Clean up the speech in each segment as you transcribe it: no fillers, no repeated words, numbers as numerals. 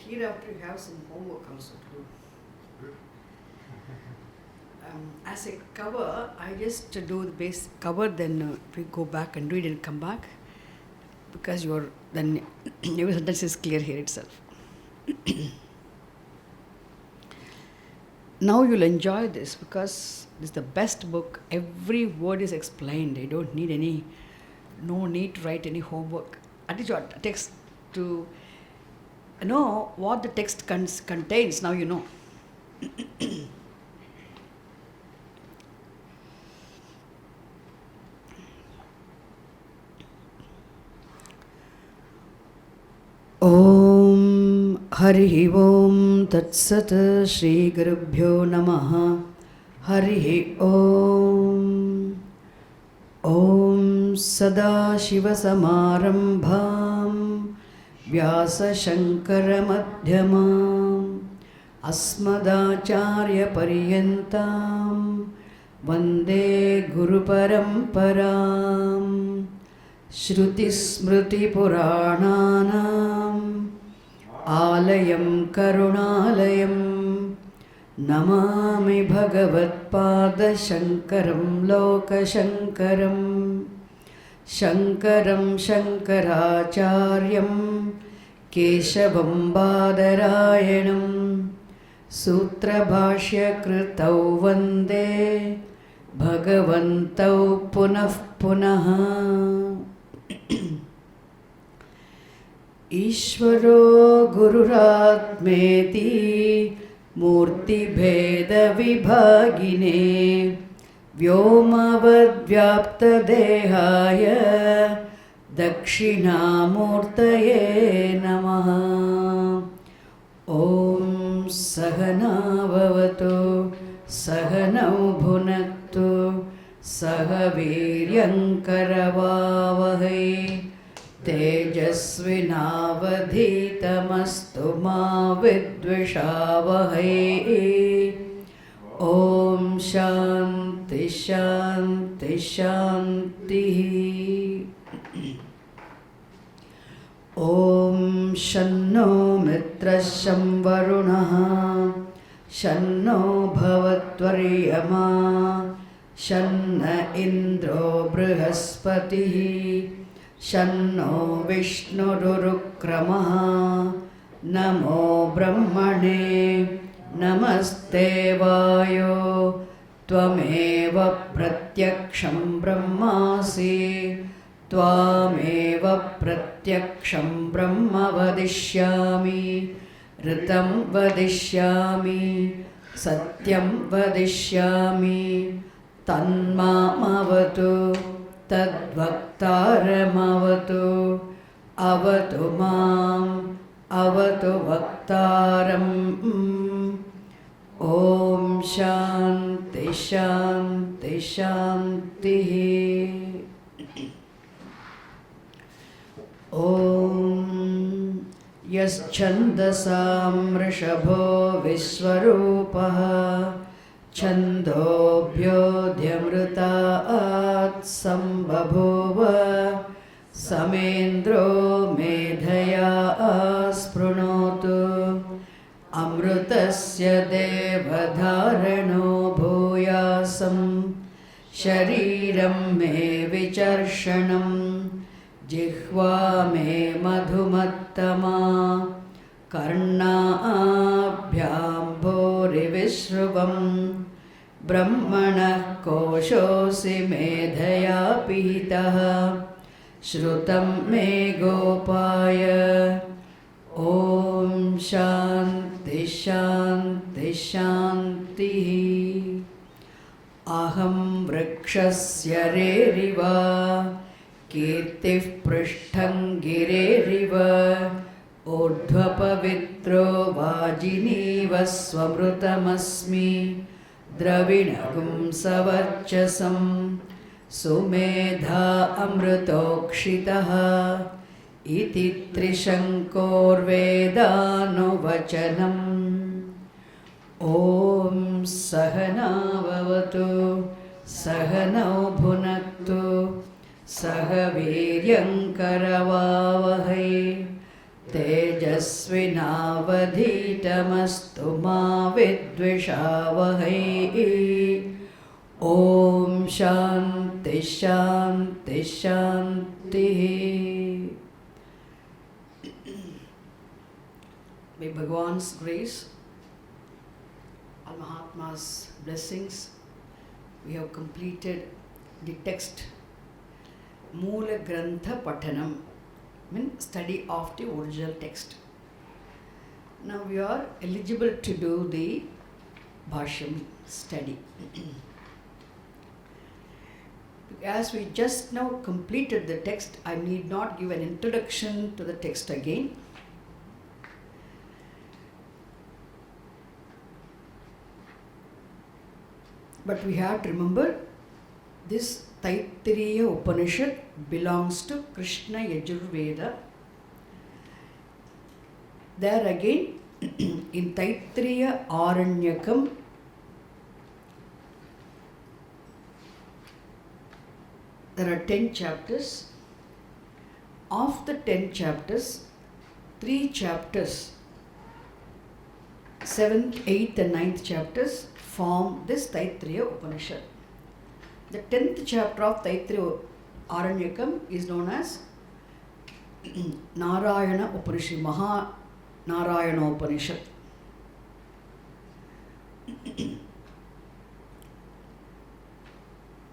hereafter you have some homework also to do. As a cover, I just do the base cover, then we go back and do it and come back, because then every sentence is clear here itself. Now you'll enjoy this because this is the best book. Every word is explained. You don't need no need to write any homework. At least your text to know what the text contains. Now you know. Om Hari Om Tat Sat Shri Gurubhyo Namaha Hari Om Om Sada Shiva Samarambham Vyasa Shankara Madhyamam Asmadacharya Paryantam Vande Guru Paramparam Shruti Smriti Purananam Alayam Karunalayam Namami Bhagavat Pada Shankaram Loka Shankaram Shankaram Shankaracharyam Keshavam Badarayanam Sutra Bhashya Kritau Vande Bhagavantau Punah Punaha Ishvaro Gururatmeti Murti Bheda Vibhagine Vyomavad Vyapta Dehaya Dakshinamurtaye Namaha Om Sahana Bhavatu Sahanau Bhunaktu Sahaviryankaravavahai Tejasvinavadhitamastu ma vidvishavahai Om Shanti Shanti Shanti Om Shanno Mitrasham Varunaha Shanno Bhavatvaryama Shanna Indro Brihaspatihi Shanno Vishnurukramaha Namo Brahmane Namaste Vayo Tvameva Pratyaksham Brahmasi Tvameva Pratyaksham Brahma Vadishyami Ritam Vadishyami Satyam Vadishyami Tanmamavatu Tadvaktaramavatu Avatu Mam Avatu Vaktaram Om Shanti Shanti Shanti Om Yaschandasam Rishabho Vishwarupaha Chandobhyodhyamritaat sambabhuva Samendro medhaya asprunoti Amrutasya devadharano bhuyasam Shariram me vicharshanam Jihva me madhumattama Karnabhyam bhori vishruvam Brahmana koshosi medhaya pitaha Shrutam me gopaya Om Shanti Shanti Shanti Aham vrakshasya reriva Kirtif prishtham gireriva Urdhvapavitro vajiniva swamrutamasmi Dravinagum savarchasam Sumedha amrutokshitaha Iti trishankor vedano vachanam Om Sahana Bhavatu Sahanau Bhunaktu Sahaviryankaravavahai तेजस्विनावधीतमस्तु मा विद्विषावहै। Om Shanti Shanti Shanti. By Bhagwan's grace, Al Mahatma's blessings, we have completed the text Moola Grantha Patanam, means study of the original text. Now we are eligible to do the Bhashyam study. As we just now completed the text, I need not give an introduction to the text again. But we have to remember this Taittiriya Upanishad belongs to Krishna Yajurveda. There again, in Taittiriya Aranyakam, there are 10 chapters. Of the 10 chapters, 3 chapters, 7th, 8th and 9th chapters form this Taittiriya Upanishad. The 10th chapter of Taittiriya Aranyakam is known as Narayana Upanishad, Maha Narayana Upanishad.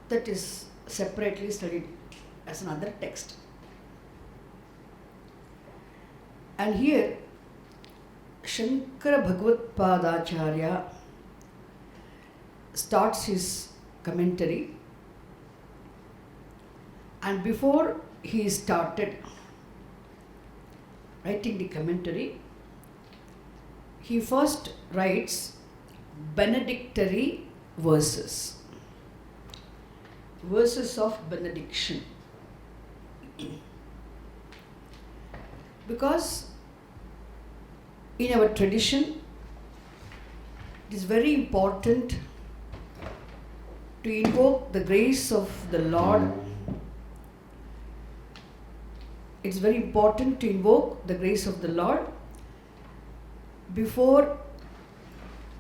That is separately studied as another text. And here Shankara Bhagavad Padacharya starts his commentary, and before he started writing the commentary, he first writes benedictory verses. Verses of benediction. Because in our tradition, it is very important to invoke the grace of the Lord. It's very important to invoke the grace of the Lord before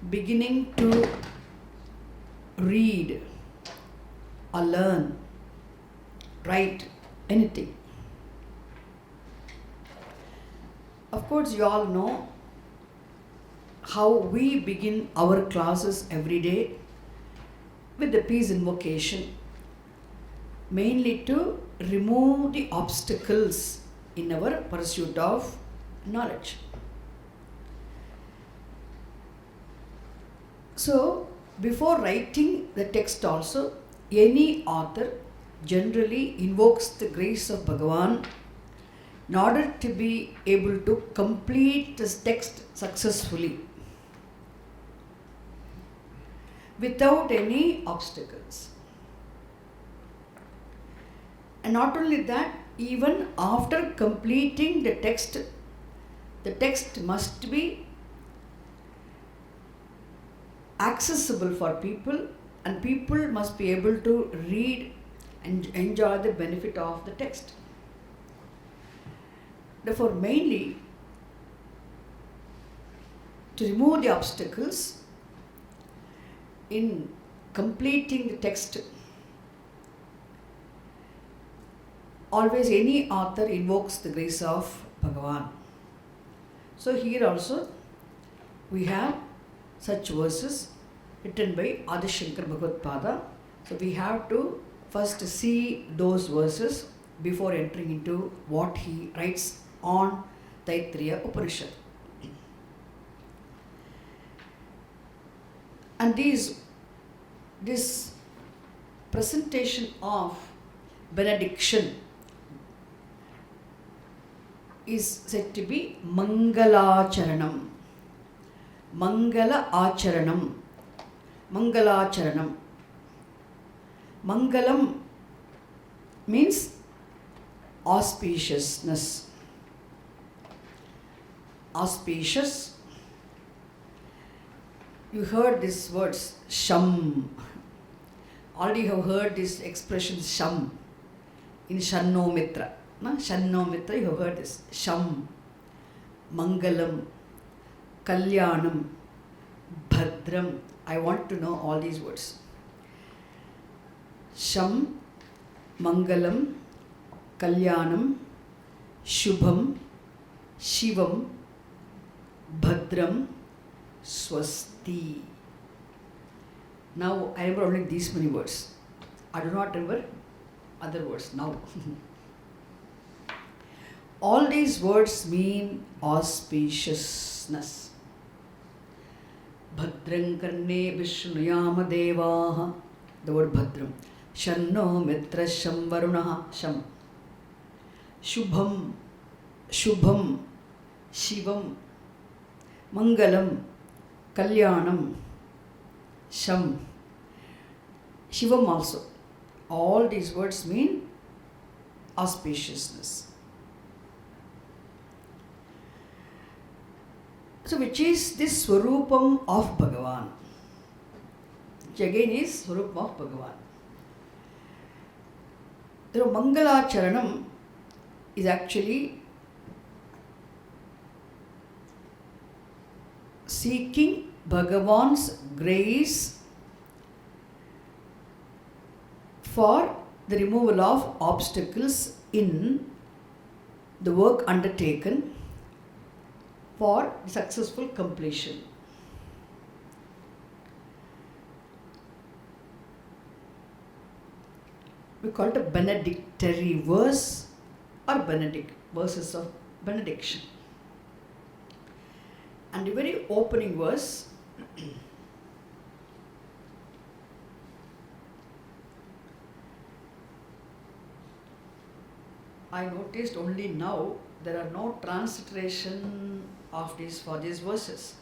beginning to read or learn, write, anything. Of course, you all know how we begin our classes every day with the peace invocation, mainly to remove the obstacles in our pursuit of knowledge. So, before writing the text also, any author generally invokes the grace of Bhagavan in order to be able to complete this text successfully without any obstacles. And not only that, even after completing the text must be accessible for people, and people must be able to read and enjoy the benefit of the text. Therefore, mainly to remove the obstacles in completing the text, always any author invokes the grace of Bhagavan. So here also we have such verses written by Adi Shankara Bhagavad Pada. So we have to first see those verses before entering into what he writes on Taittiriya Upanishad. And this presentation of benediction is said to be Mangalacharanam. Mangala Acharanam. Mangalacharanam. Mangalam means auspiciousness. Auspicious. You heard these words, Sham. Already have heard this expression Sham in Shanno Mitra. No? Shanno Mitra, you have heard this. Sham. Mangalam, Kalyanam, Bhadram. I want to know all these words. Sham, Mangalam, Kalyanam, Shubham, Shivam, Bhadram, Swasti. Now I remember only these many words. I do not remember other words now. All these words mean auspiciousness. Bhadram karne vishnuyama devaha. The word Bhadram. Shanno mitra sham varunaha. Sham. Shubham. Shubham. Shivam. Mangalam. Kalyanam. Sham. Shivam also. All these words mean auspiciousness. So which is this Swarupam of Bhagavan? Which again is Swarupam of Bhagavan. The Mangalacharanam is actually seeking Bhagavan's grace for the removal of obstacles in the work undertaken for successful completion. We call it a benedictory verse or verses of benediction. And the very opening verse I noticed only now there are no transliteration of these verses.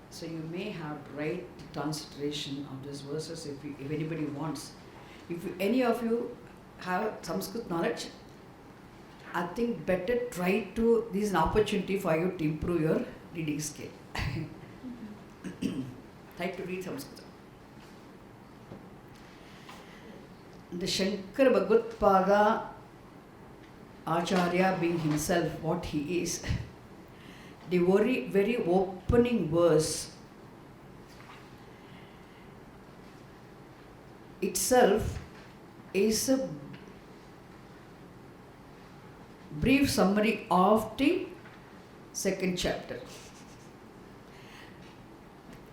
So you may have to write the transliteration of these verses if anybody wants. If any of you have Sanskrit knowledge, I think better try to, this is an opportunity for you to improve your reading skill. Try to read Sanskrit. The Shankara Bhagavad Acharya being himself what he is, the very opening verse itself is a brief summary of the second chapter.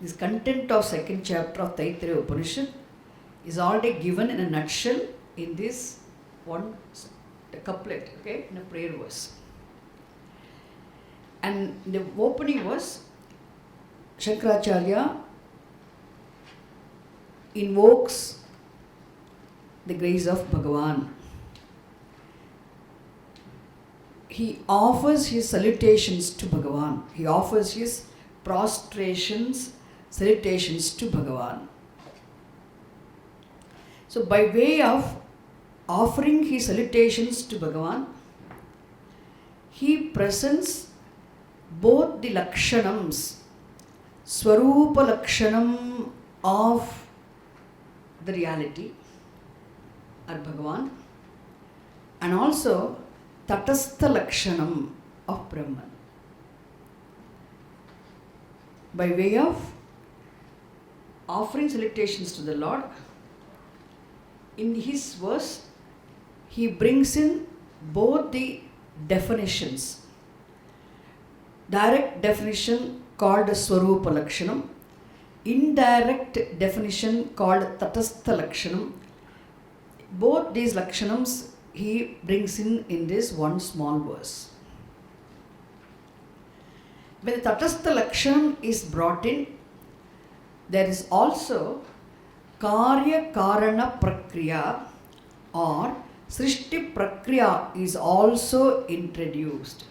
This content of second chapter of Taittiriya Upanishad is already given in a nutshell in this one couplet, okay, in a prayer verse. And the opening verse, Shankaracharya invokes the grace of Bhagavan. He offers his salutations to Bhagavan. He offers his prostrations, salutations to Bhagavan. So by way of offering his salutations to Bhagavan, he presents both the lakshanams, Swarupa Lakshanam of the reality or Bhagavan, and also Tatastha Lakshanam of Brahman. By way of offering salutations to the Lord, in his verse, he brings in both the definitions. Direct definition called Swarupa Lakshanam, indirect definition called Tatastha Lakshanam. Both these Lakshanams he brings in this one small verse. When the Tatastha Lakshanam is brought in, there is also Karya Karana Prakriya or Srishti Prakriya is also introduced.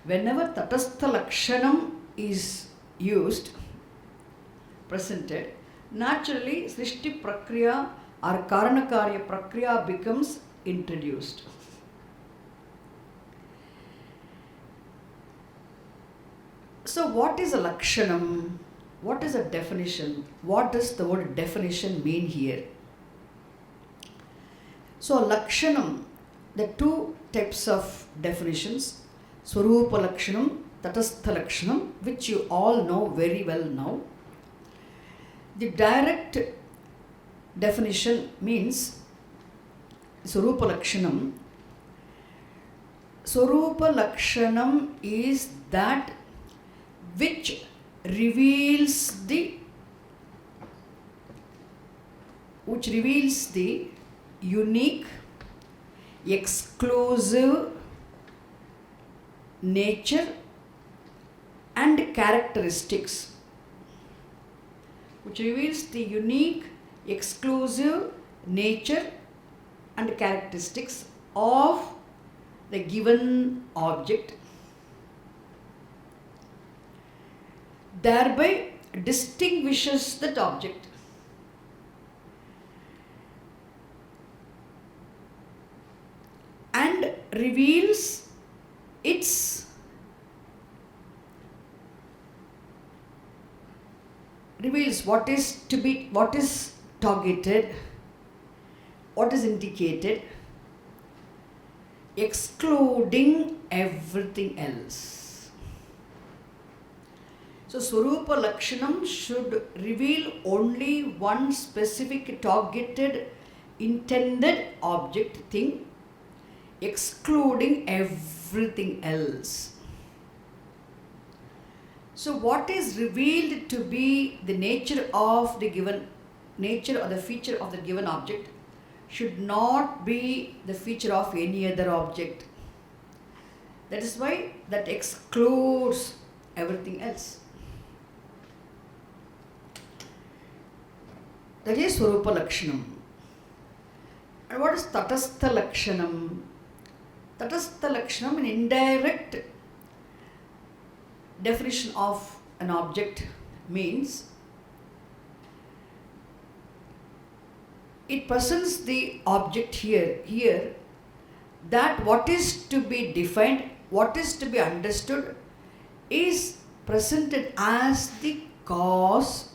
Whenever Tatastha Lakshanam is used, presented, naturally Srishti Prakriya or Karana Karya Prakriya becomes introduced. So what is a Lakshanam? What is a definition? What does the word definition mean here? So Lakshanam, the two types of definitions. Swarupa Lakshanam, Tatastha Lakshanam, which you all know very well now. The direct definition means Swarupa Lakshanam. Swarupa Lakshanam is that which reveals the unique, exclusive nature and characteristics. Which reveals the unique, exclusive nature and characteristics of the given object, thereby distinguishes that object. And reveals what is targeted, what is indicated, excluding everything else. So Swarupa Lakshanam should reveal only one specific targeted, intended object, thing, excluding everything else. So what is revealed to be the nature of the given nature or the feature of the given object should not be the feature of any other object. That is why that excludes everything else. That is Swarupa Lakshanam. And what is Tatastha Lakshanam? Tatastha Lakshanam, an indirect definition of an object, means it presents the object here that what is to be defined, what is to be understood, is presented as the cause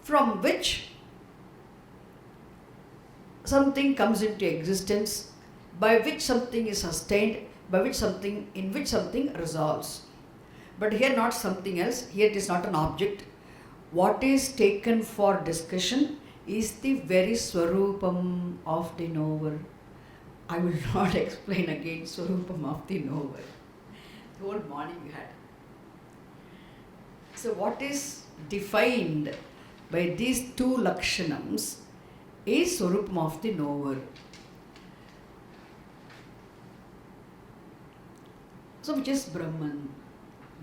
from which something comes into existence, by which something is sustained, in which something resolves. But here not something else, here it is not an object. What is taken for discussion is the very Swarupam of the knower. I will not explain again Swarupam of the knower. The whole morning we had. So what is defined by these two Lakshanams is Swarupam of the knower. So which is Brahman,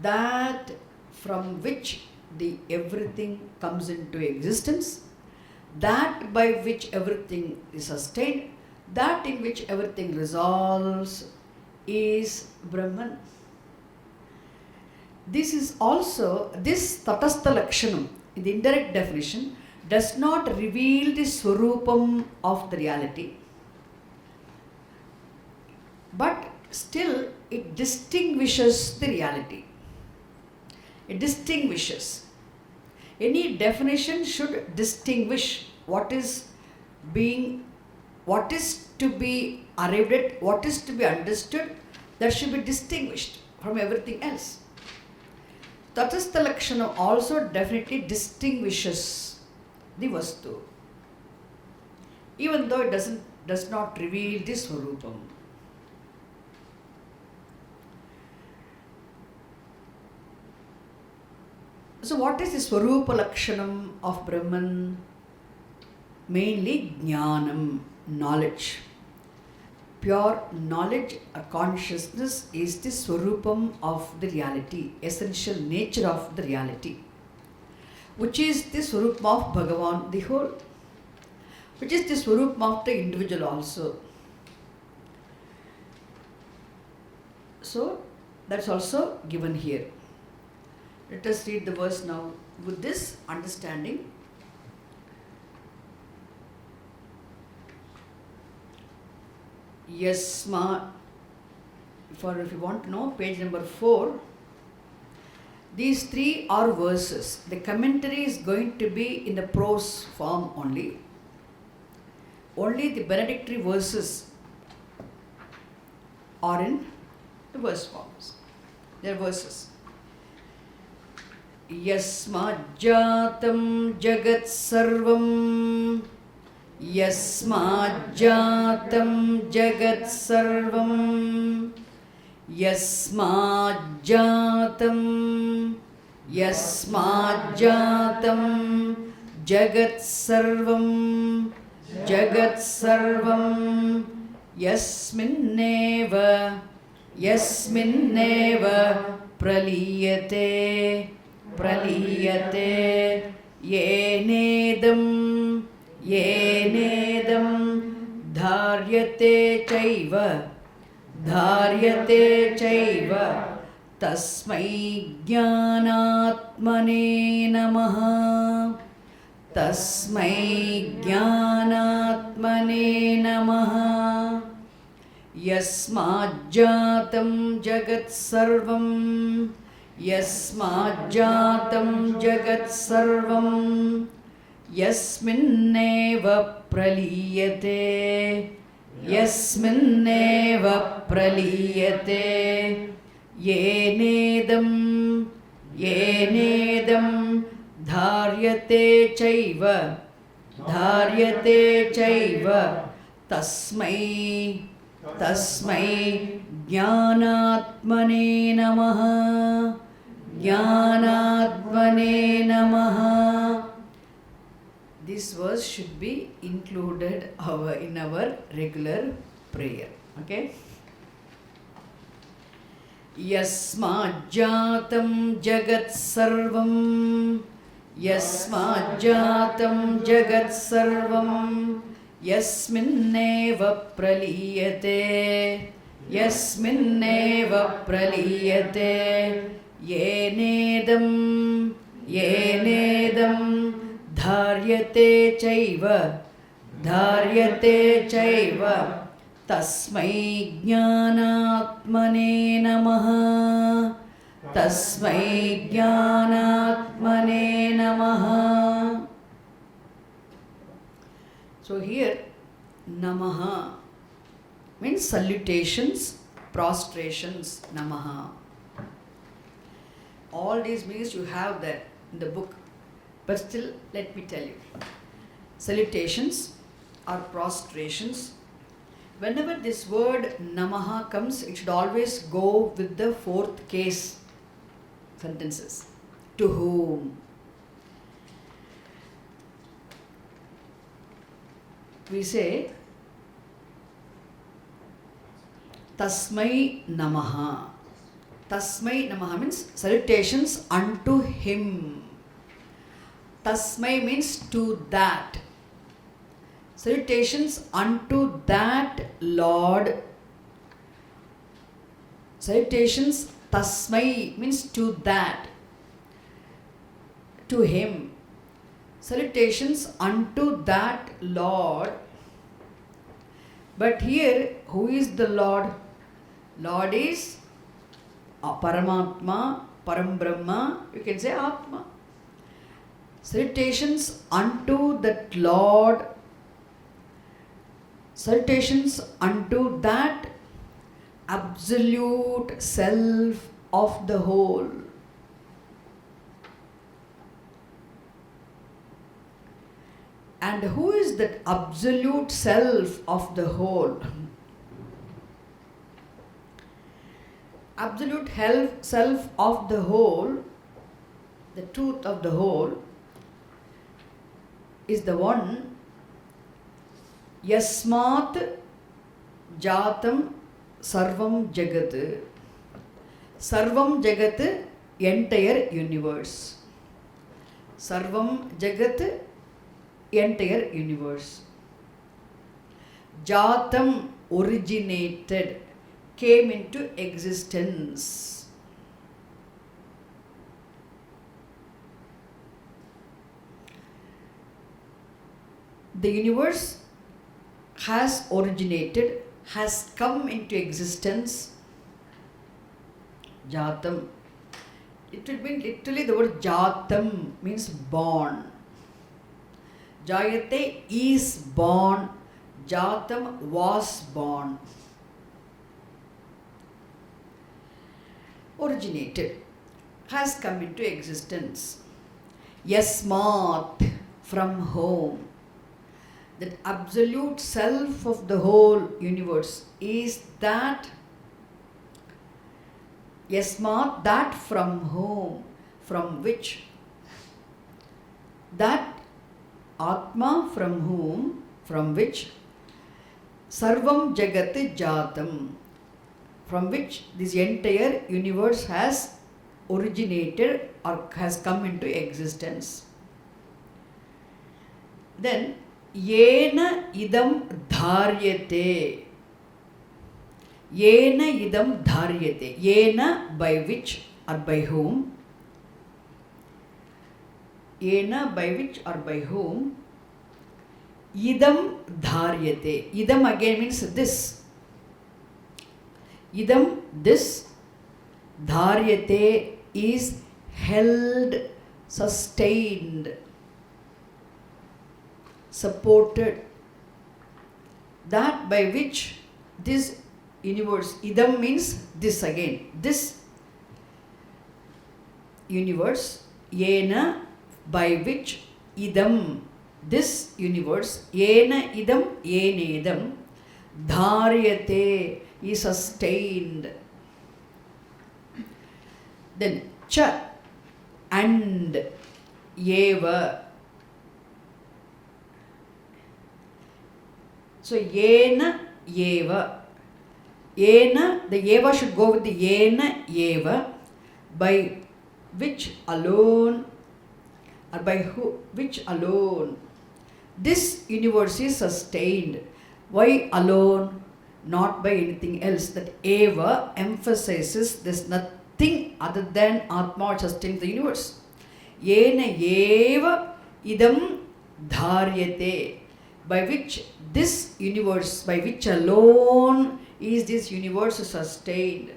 that from which the everything comes into existence, that by which everything is sustained, that in which everything resolves, is Brahman. This is also, this Tatastha Lakshanam, in the indirect definition, does not reveal the Swarupam of the reality, but still it distinguishes the reality. It distinguishes. Any definition should distinguish what is to be arrived at, what is to be understood, that should be distinguished from everything else. Tatastha Lakshana also definitely distinguishes the Vastu, even though it does not reveal the Swarupam. So what is the Swarupa Lakshanam of Brahman? Mainly Jnanam, knowledge. Pure knowledge or consciousness is the Swarupam of the reality, essential nature of the reality, which is the Swarupam of Bhagavan, the whole, which is the Swarupam of the individual also. So that's also given here. Let us read the verse now with this understanding. Yasma, if you want to know, page number 4. These three are verses. The commentary is going to be in the prose form only. Only the benedictory verses are in The verse forms. They are verses. Yasmajjatam jagat sarvam. Yasmajjatam jagat sarvam. Yasmajjatam. Yasmajjatam jagat sarvam. Jagat sarvam. Yasminneva. Yasminneva praliyate. Praliyate. Yenedam. Yenedam dharyate chaiva. Dharyate chaiva. Tasmai jnanatmane namaha. Tasmai jnanatmane namaha. Yasmajjatam jagat sarvam. Yasmajjatam jagat sarvam. Yasminneva praliyate. Yasminneva praliyate. Yenedam. Yenedam dharyate chaiva. Dharyate chaiva. Tasmai. Tasmai jnanatmane namaha. Jnanatmane namaha. This verse should be included in our regular prayer. Okay? Yasmajjatam jagat sarvam. Yasmajjatam jagat sarvam. Yasminneva praliyate. Yasminneva praliyate. Yenedam. Yenedam dharyate chaiva. Dharyate chaiva. Tasmai jnanatmane namaha. Tasmai jnanatmane namaha. So here namaha means salutations, prostrations, namaha. All these meanings you have there in the book, but still let me tell you. Salutations or prostrations. Whenever this word namaha comes, it should always go with the fourth case sentences. To whom? We say Tasmai namaha. Tasmai namaha means salutations unto him. Tasmai means to that. Salutations unto that Lord. Salutations tasmai means to that. To him. Salutations unto that Lord. But here, who is the Lord? Lord is Paramatma, Parambrahma, you can say Atma. Salutations unto that Lord. Salutations unto that absolute self of the whole. And who is that absolute self of the whole? Absolute self of the whole, the truth of the whole, is the one Yasmat Jatam Sarvam Jagat. Sarvam Jagat, entire universe. Sarvam Jagat, entire universe. Jatam, originated, came into existence. The universe has originated, has come into existence. Jatam. It will mean literally the word Jatam means born. Jayate is born. Jatam was born. originated, has come into existence. Yasmat, from whom. That absolute self of the whole universe is that Yasmat, that from whom, from which. That Atma from whom, from which Sarvam Jagat Jatam, from which this entire universe has originated or has come into existence. Then Yena idam dharyate. Yena idam dharyate. Yena, by which or by whom. Yena, by which or by whom. Idam dharyate. Idam again means this. Idam, this. Dharyate is held, sustained, supported. That by which this universe, idam means this again. This universe, yena, by which idam, this universe, yena idam, yenedam, dharyate, is sustained. Then cha, and eva. So yena eva. Yena, the eva should go with the yena eva, by which alone, or by who, which alone this universe is sustained. Why alone? Not by anything else. That eva emphasizes there's nothing other than Atma which sustains the universe. Yena eva idam dharyate, by which this universe, by which alone is this universe sustained.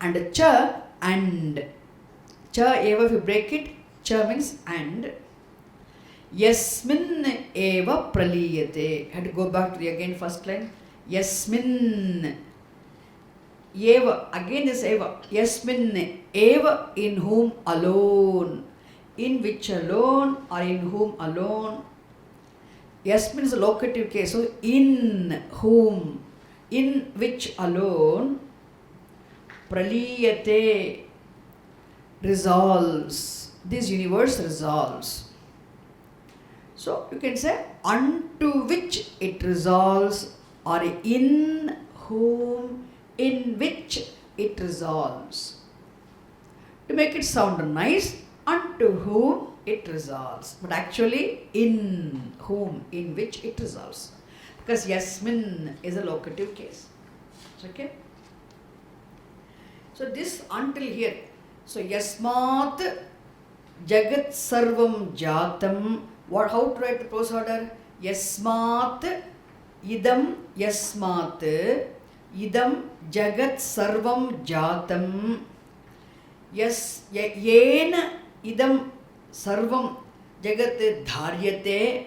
And cha, and. Cha eva, if you break it, cha means and. Yasmin eva praliyate. Had to go back to the again first line. Yasmin eva, again this eva. Yasmin eva, in whom alone. In which alone, or in whom alone. Yasmin is a locative case, so in whom, in which alone. Praliyate, resolves. This universe resolves. So you can say unto which it resolves, or in whom, in which it resolves. To make it sound nice, unto whom it resolves. But actually in whom, in which it resolves. Because Yasmin is a locative case. Okay? So this until here. So Yasmat Jagat Sarvam Jatam. What, how to write the prose order? Yasmat idam, Yasmat idam Jagat Sarvam Jatam. Yes, yena idam sarvam Jagat dharyate.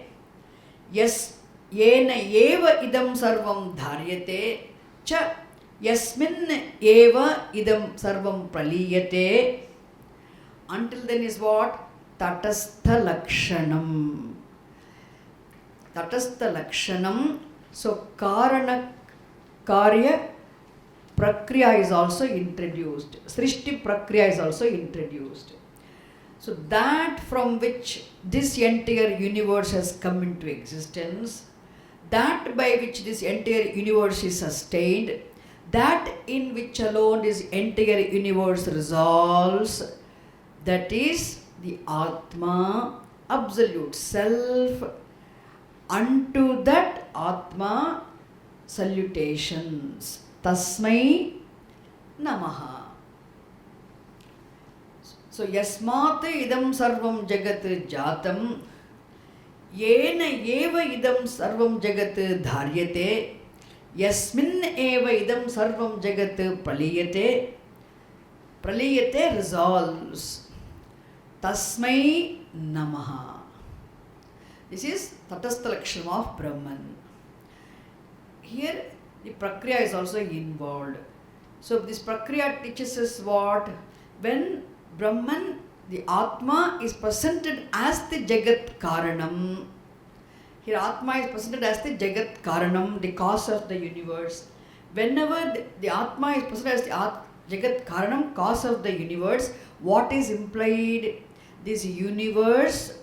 Yes, yena eva idam sarvam dharyate. Cha yasmin eva idam sarvam praliyate. Until then is what? Tatastha lakshanam. Tatastha lakshanam. So karana karya prakriya is also introduced. Srishti prakriya is also introduced. So that from which this entire universe has come into existence, that by which this entire universe is sustained, that in which alone this entire universe resolves, that is the Atma, absolute self. Unto that Atma salutations. Tasmai Namaha. So Yasmat idam sarvam jagat jatam. Yena eva idam sarvam jagat dharyate. Yasmin eva idam sarvam jagat praliyate. Praliyate resolves. Tasmai Namaha. This is Tatastha Lakshanam of Brahman. Here the Prakriya is also involved. So this Prakriya teaches us what? When Brahman, the Atma, is presented as the Jagat Karanam. Here Atma is presented as the Jagat Karanam, the cause of the universe. Whenever the Atma is presented as the Jagat Karanam, cause of the universe, what is implied? This universe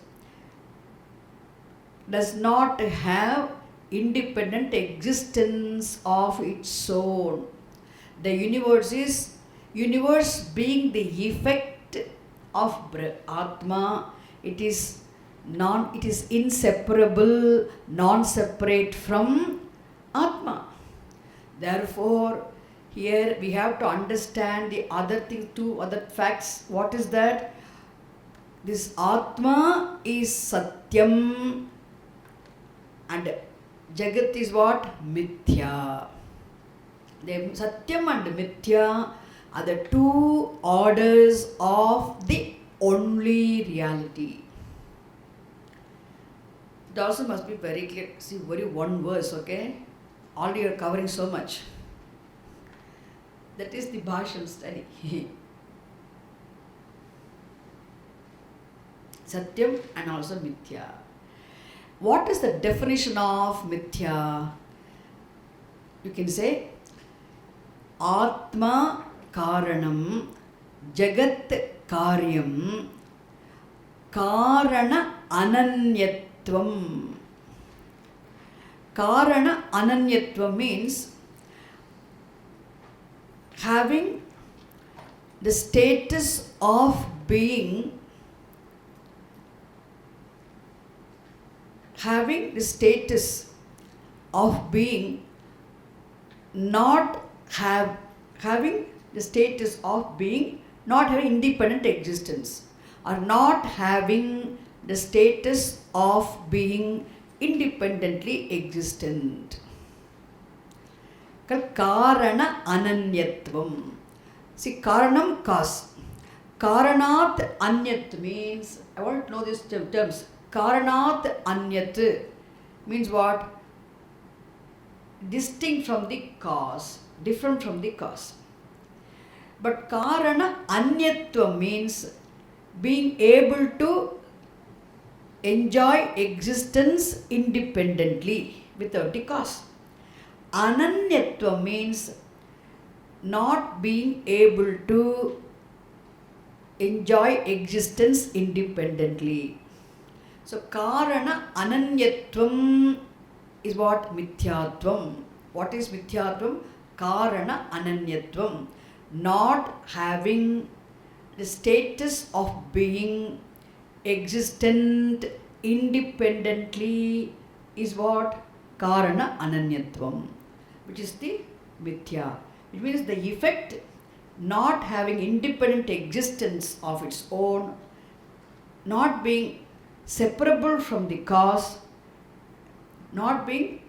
does not have independent existence of its own. The universe being the effect of Atma, it is inseparable, non-separate from Atma. Therefore, here we have to understand the other thing, two other facts. What is that? This Atma is Satyam and Jagat is what? Mithya. The Satyam and Mithya are the two orders of the only reality. It also must be very clear. See, very one verse, okay? Already you are covering so much. That is the Bhasham study. Satyam and also Mithya. What is the definition of Mithya? You can say Atma Karanam Jagat Karyam Karana Ananyatvam. Karana Ananyatvam means having the status of being not having the status of being not having independent existence, or not having the status of being independently existent. Karana Ananyatvam. See, Karanam, cause. Karanat Anyat means, I want to know these terms. Karanat Anyat means what? Distinct from the cause, different from the cause. But Karana Anyatvam means being able to enjoy existence independently without the cause. Ananyatvam means not being able to enjoy existence independently. So Karana Ananyatvam is what? Mithyatvam. What is Mithyatvam? Karana Ananyatvam. Not having the status of being existent independently is what? Karana Ananyatvam, which is the Mithya. It means the effect not having independent existence of its own, not being separable from the cause, not being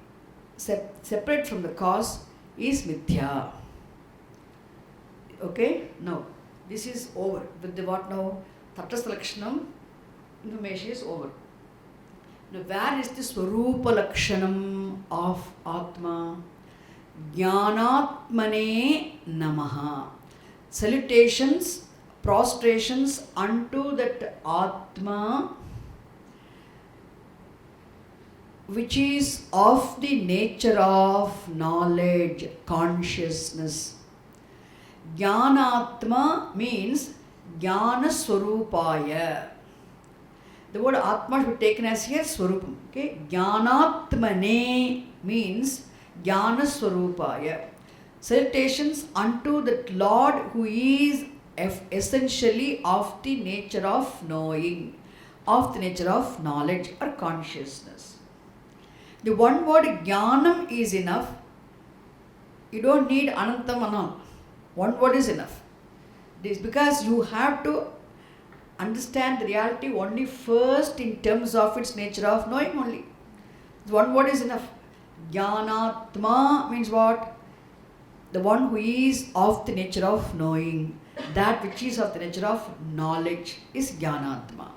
separate from the cause is Mithya. Okay, now this is over. With the what now? Tatastha Lakshanam information is over. Now where is the Swarupa Lakshanam of Atma? Jnanatmane Namaha. Salutations, prostrations unto that Atma which is of the nature of knowledge, consciousness. Jnanatma means Jnana Swarupaya. The word Atma should be taken as here Swarupam. Okay? Jnanatmane means Jnana Swarupaya. Salutations unto that Lord who is essentially of the nature of knowing, of the nature of knowledge or consciousness. The one word Jnanam is enough. You don't need Anantam Anam. One word is enough. This is because you have to understand the reality only first in terms of its nature of knowing only. One word is enough. Jnanatma means what? The one who is of the nature of knowing. That which is of the nature of knowledge is Jnanatma.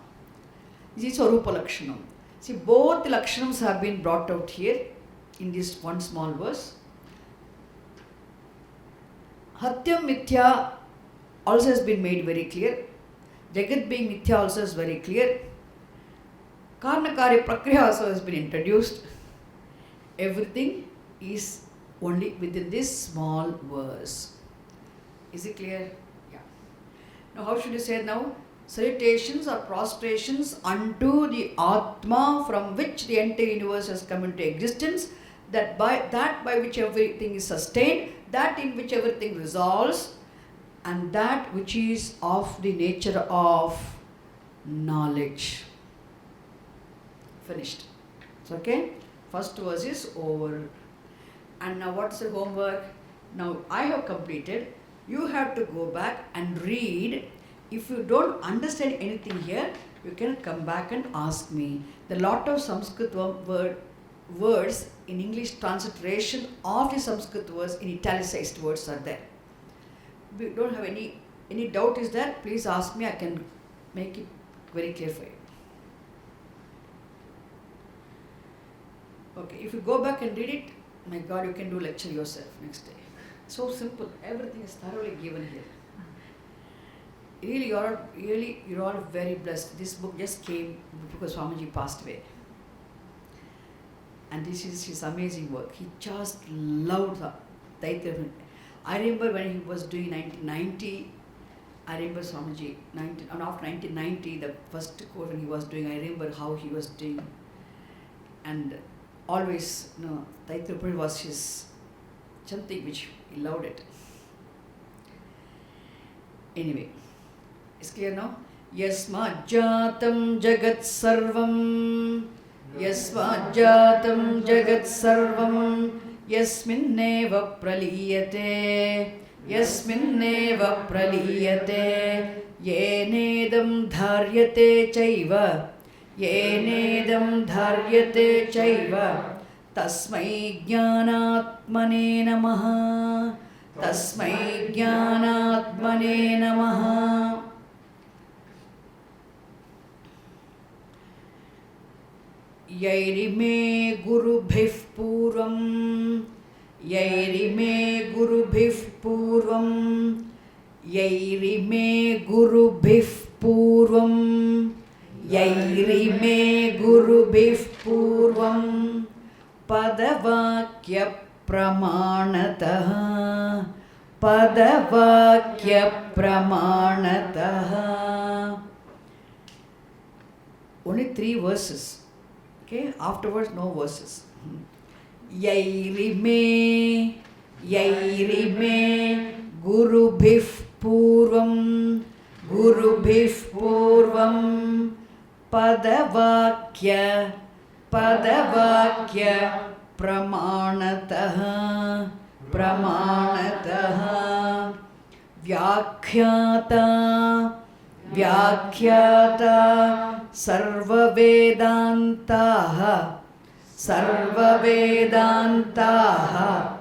This is Swarupa Lakshanam. See, both the Lakshanams have been brought out here in this one small verse. Hatyam Mithya also has been made very clear. Jagat being Mithya also is very clear. Karnakarya Prakriya also has been introduced. Everything is only within this small verse. Is it clear? Yeah. Now how should you say it now? Salutations or prostrations unto the Atma from which the entire universe has come into existence, that by which everything is sustained, that in which everything resolves, and that which is of the nature of knowledge. Finished. So, okay? First verse is over. And now what's the homework? Now I have completed. You have to go back and read. If you don't understand anything here, you can come back and ask me. There are a lot of Sanskrit words in English transliteration of the Sanskrit words in italicized words are there. If you don't have any doubt is there, please ask me. I can make it very clear for you. Okay, if you go back and read it, my God, you can do lecture yourself next day. So simple. Everything is thoroughly given here. Really, you're all very blessed. This book just came because Swamiji passed away. And this is his amazing work. He just loved Taittiriya. I remember when he was doing 1990, I remember Swamiji, and after 1990, the first course when he was doing, I remember how he was doing. And always, Taittiriya was his something which he loved it. Anyway, it's clear now? Yasmajjatam jagat sarvam, yasmajjatam jagat sarvam, yasminneva praliyate, yasminneva praliyate, yenedam dharyate chaiva, yenedam dharyate chaiva, tasmai jnanatmane namaha, tasmai jnanatmane namaha. Yairime gurubhih purvam, yairime gurubhih purvam, yairime gurubhih purvam, yairime gurubhih purvam, padavakya pramanatah, padavakya pramanatah. Only 3 verses. Okay, afterwards no verses. Yairime, yairime, gurubhih purvam, gurubhih purvam, padavakya, padavakya, pramanatah, pramanatah, vyakhyata, vyakhyata, sarva vedantaha, sarva vedantaha,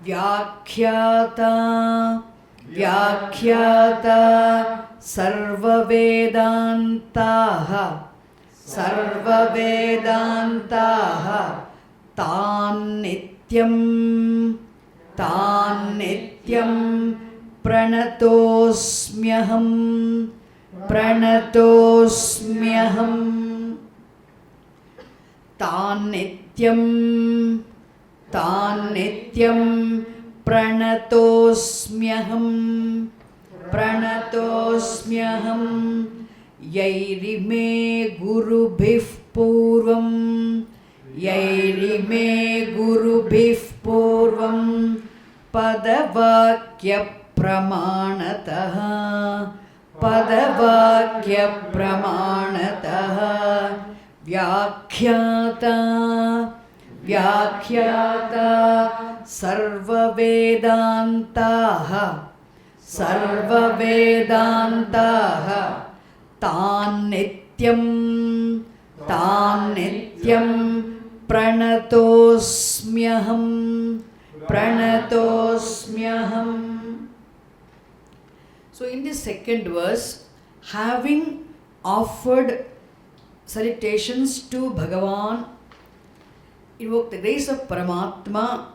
vyakhyata, vyakhyata, sarva vedantaha, sarva vedantaha, tan nityam, tan nityam, pranatosmyaham, pranatosmyaham, tan nityam, pranatosmyaham, pranatosmyaham, yairime gurubhih purvam, yairime gurubhih purvam, padavakya pramanatah, padavakya pramanatah, vyakhyata, vyakhyata, sarva vedantaha, sarva vedantaha, tan nityam, pranatosmyaham, pranatosmyaham. So in this second verse, having offered salutations to Bhagavan, invoke the grace of Paramatma,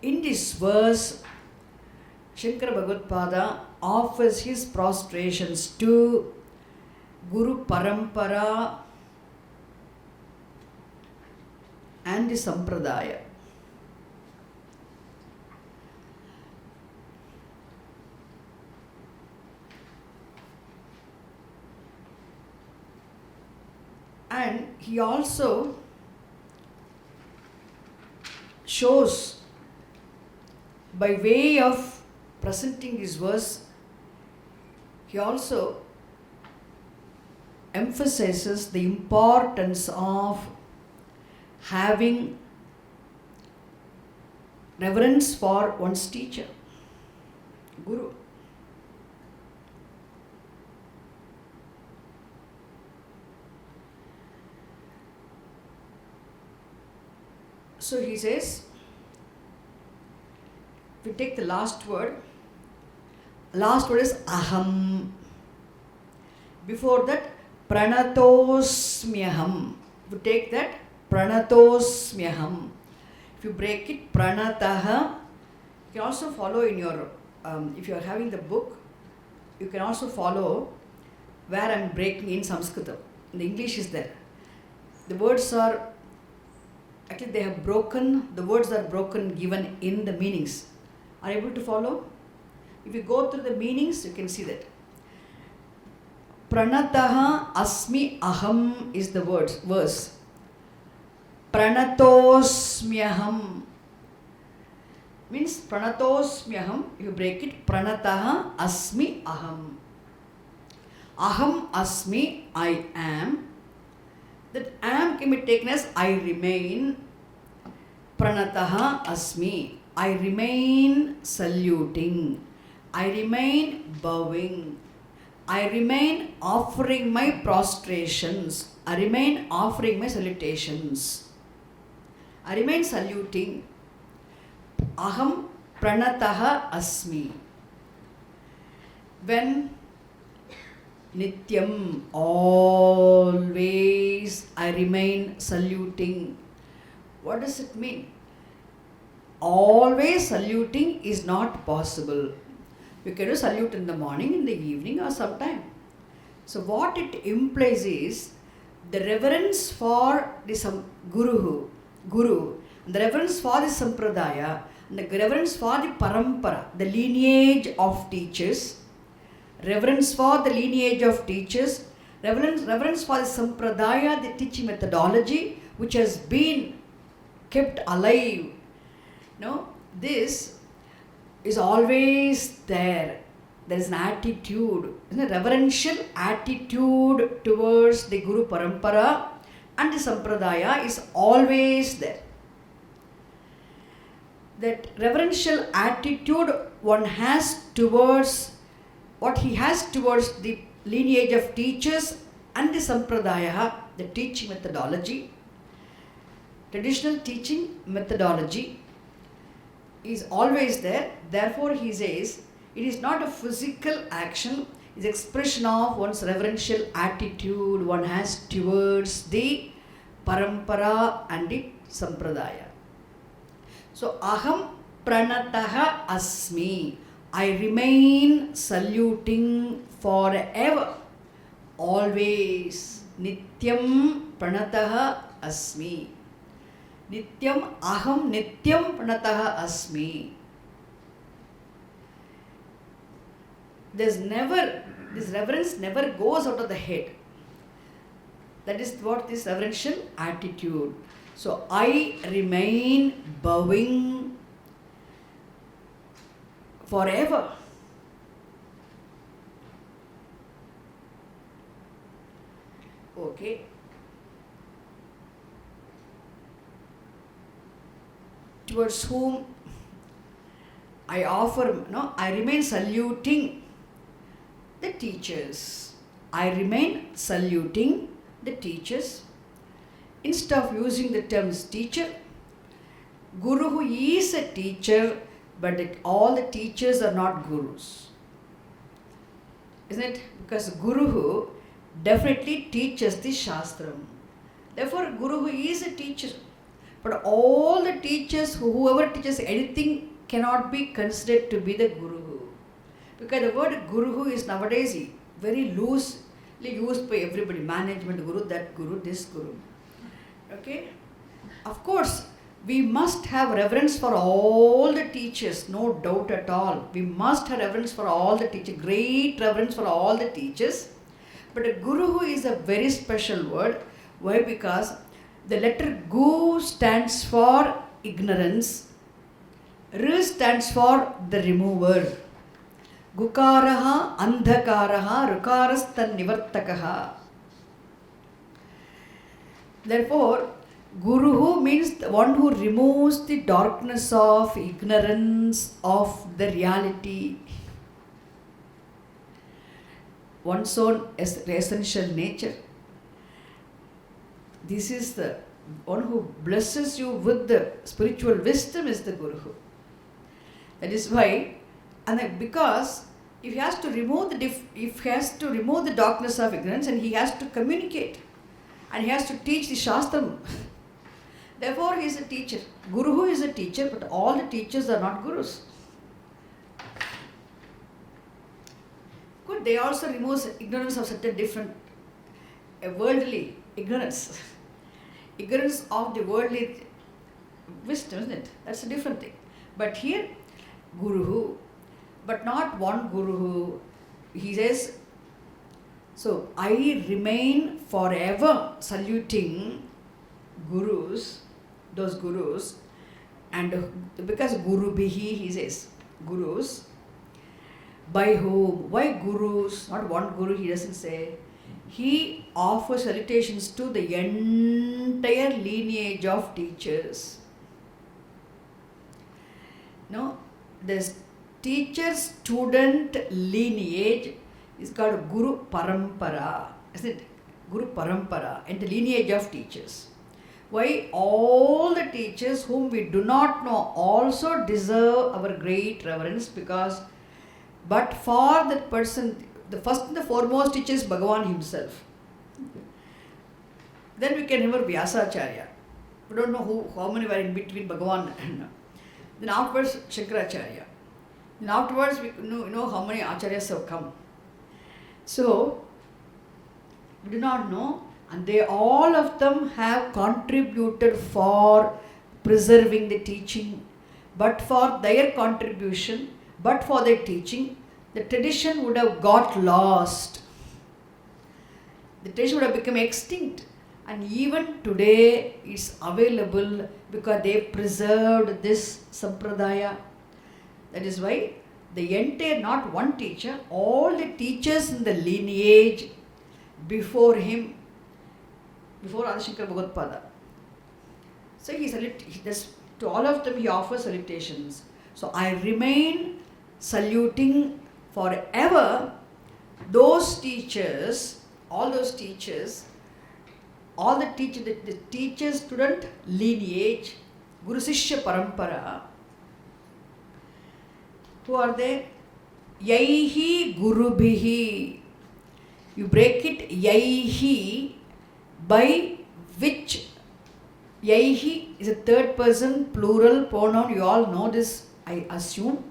in this verse, Shankara Bhagavad offers his prostrations to Guru Parampara and the Sampradaya. And he also shows, by way of presenting his verse, he also emphasizes the importance of having reverence for one's teacher, Guru. So he says, if we take the last word is aham. Before that, pranatosmyaham. If you take that, pranatosmyaham. If you break it, pranataha. You can also follow in your, if you are having the book, you can also follow where I am breaking in Sanskritam. The English is there. The words are, actually they have broken, the words are broken given in the meanings. Are you able to follow? If you go through the meanings, you can see that. Pranataha asmi aham is the verse. Pranatosmyaham means pranatosmyaham. You break it. Pranataha asmi aham. Aham asmi, I am. That am can be taken as I remain. Pranataha asmi. I remain saluting. I remain bowing. I remain offering my prostrations. I remain offering my salutations. I remain saluting. Aham pranataha asmi. When nityam, always I remain saluting. What does it mean? Always saluting is not possible. You can do salute in the morning, in the evening, or sometime. So what it implies is the reverence for the Guru, and the reverence for the Sampradaya, and the reverence for the Parampara, the lineage of teachers, reverence for the lineage of teachers, reverence for the Sampradaya, the teaching methodology, which has been kept alive. No, this is always there. There is an attitude, a reverential attitude towards the Guru Parampara and the Sampradaya is always there. That reverential attitude one has towards what he has towards the lineage of teachers and the Sampradaya, the teaching methodology, traditional teaching methodology is always there. Therefore, he says, it is not a physical action, it is expression of one's reverential attitude one has towards the Parampara and the Sampradaya. So, aham pranataha asmi. I remain saluting forever, always. Nityam pranataha asmi. Nityam aham nityam pranataha asmi. This reverence never goes out of the head. That is what this reverential attitude. So I remain bowing forever. Okay. Towards whom I remain saluting the teachers. I remain saluting the teachers. Instead of using the terms teacher, Guru who is a teacher, but all the teachers are not gurus. Isn't it? Because Guru who definitely teaches the Shastram. Therefore, Guru who is a teacher. But all the teachers, whoever teaches anything, cannot be considered to be the Guru. Because the word Guru is nowadays very loosely used by everybody. Management Guru, that Guru, this Guru. Okay? Of course, we must have reverence for all the teachers, no doubt at all. We must have reverence for all the teachers, great reverence for all the teachers. But a Guru is a very special word. Why? Because the letter Gu stands for ignorance. R stands for the remover. Gukaraha, andhakaraha, rukarastan nivartakaha. Therefore, Guru means the one who removes the darkness of ignorance of the reality. One's own essential nature. This is the one who blesses you with the spiritual wisdom is the Guru. That is why, and because if he has to remove the darkness of ignorance, and he has to communicate, and he has to teach the Shastram. Therefore, he is a teacher. Guru is a teacher, but all the teachers are not gurus. Good, they also remove ignorance of certain different worldly ignorance. Ignorance of the worldly wisdom, isn't it? That's a different thing. But here, Guru, but not one Guru. He says, so I remain forever saluting gurus, those gurus, and because Guru Bihi, he says, gurus, by whom? Why gurus? Not one guru, he doesn't say. He offers salutations to the entire lineage of teachers. No, this teacher-student lineage is called Guru Parampara. Isn't it? Guru Parampara, and the lineage of teachers. Why all the teachers whom we do not know also deserve our great reverence, because but for that person, the first and the foremost teacher is Bhagavan himself. Then we can remember Vyasacharya. We don't know how many were in between Bhagavan and then afterwards Shankaracharya. Then afterwards we know how many Acharyas have come. So we do not know, and they all of them have contributed for preserving the teaching. But for their contribution, but for their teaching, the tradition would have got lost. The tradition would have become extinct. And even today it's available because they preserved this sampradaya. That is why the entire, not one teacher, all the teachers in the lineage before him, before Adi Shankara Bhagavad-pada. So to all of them he offers salutations. So I remain saluting forever those teachers, all those teachers, all the teacher-student lineage, Guru Sishya Parampara. Who are they? Yaihi Gurubhihi. You break it, Yaihi, by which. Yaihi is a third person plural pronoun. You all know this, I assume.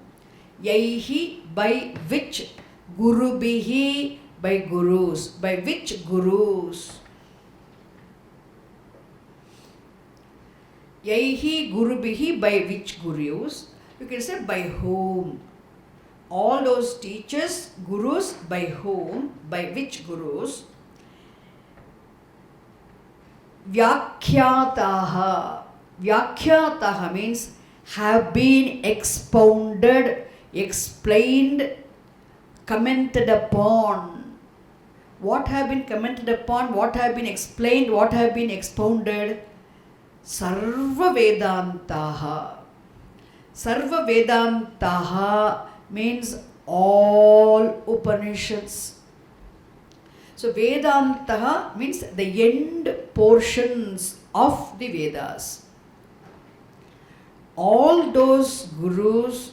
Yaihi, by which. Gurubhihi, by gurus. By which gurus? Yaihi Gurubhihi, by which gurus? You can say by whom. All those teachers, gurus, by whom, by which gurus? Vyakhyataha. Vyakhyataha means have been expounded, explained, commented upon. What have been commented upon, what have been explained, what have been expounded? Sarva Vedantaha. Sarva Vedantaha means all Upanishads. So Vedantaha means the end portions of the Vedas. All those gurus,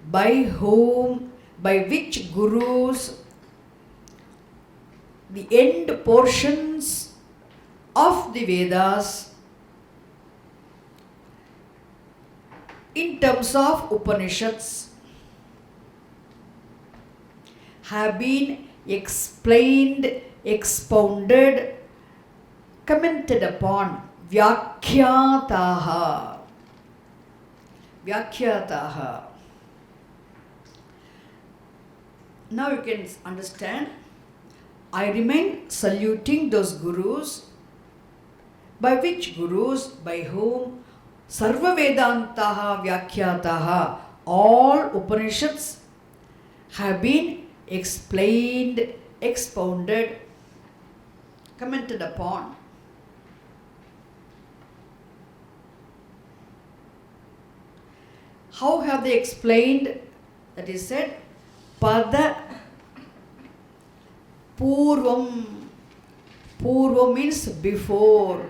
by whom, by which gurus, the end portions of the Vedas in terms of Upanishads. have been explained, expounded, commented upon. Vyakhyataha. Vyakhyataha. Now you can understand. I remain saluting those gurus. By which gurus? By whom? Sarva Vedantaha Vyakhyataha. All Upanishads have been explained, expounded, commented upon. How have they explained? That is said, Pada Purvam. Purvam means before.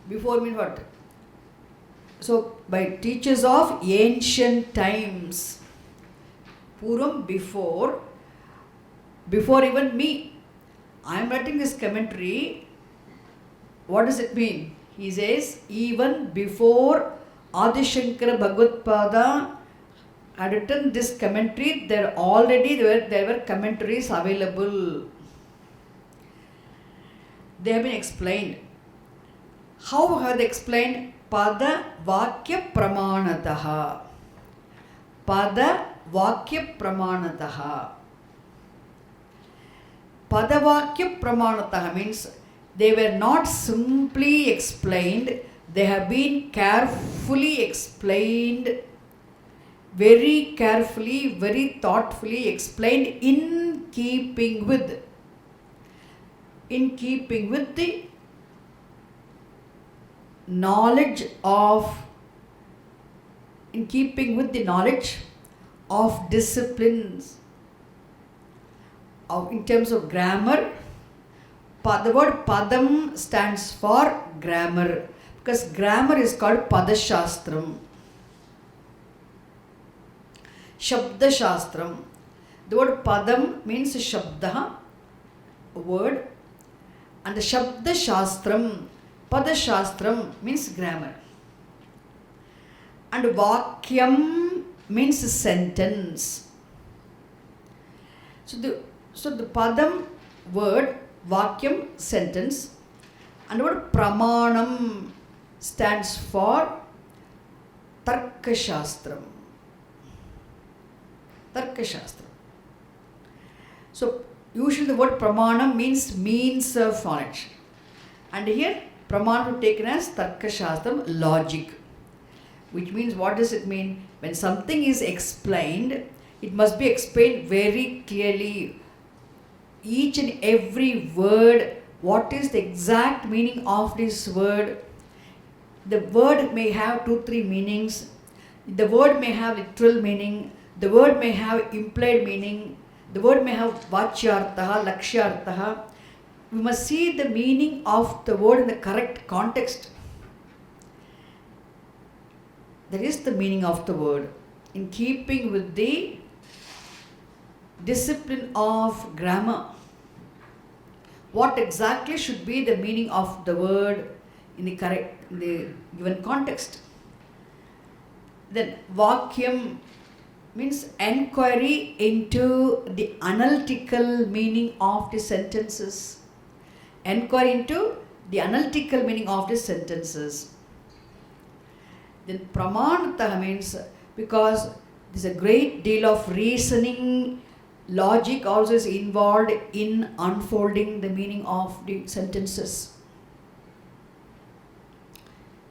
Before means what? So, by teachers of ancient times. Purvam, before even me. I am writing this commentary. What does it mean? He says, even before Adi Shankara Bhagavad-pada had written this commentary, there were commentaries available. They have been explained. How have they explained? Pada Vakya Pramanataha. Pada Vakya Pramanataha. Pada Vakya Pramanataha means they were not simply explained, they have been carefully explained, very carefully, very thoughtfully explained in keeping with the knowledge of disciplines. In terms of grammar, the word Padam stands for grammar, because grammar is called Padashastram. Shabda Shastram. The word Padam means Shabda, a word, and the Shabda Shastram, Padashastram means grammar. And Vakyam means sentence. So the Padam word, Vakyam, sentence, and the word Pramanam stands for Tarkashastram. Tarkashastram. So usually the word Pramanam means means of knowledge. And here Pramanam is taken as Tarkashastram, logic. Which means, what does it mean? When something is explained, it must be explained very clearly. Each and every word, what is the exact meaning of this word? The word may have 2-3 meanings. The word may have literal meaning. The word may have implied meaning. The word may have vachyartaha, lakshyartaha. We must see the meaning of the word in the correct context. That is the meaning of the word, in keeping with the discipline of grammar. What exactly should be the meaning of the word in the given context? Then Vakyam means enquiry into the analytical meaning of the sentences. Enquiry into the analytical meaning of the sentences. Then Pramanataha means, because there's a great deal of reasoning, logic also is involved in unfolding the meaning of the sentences.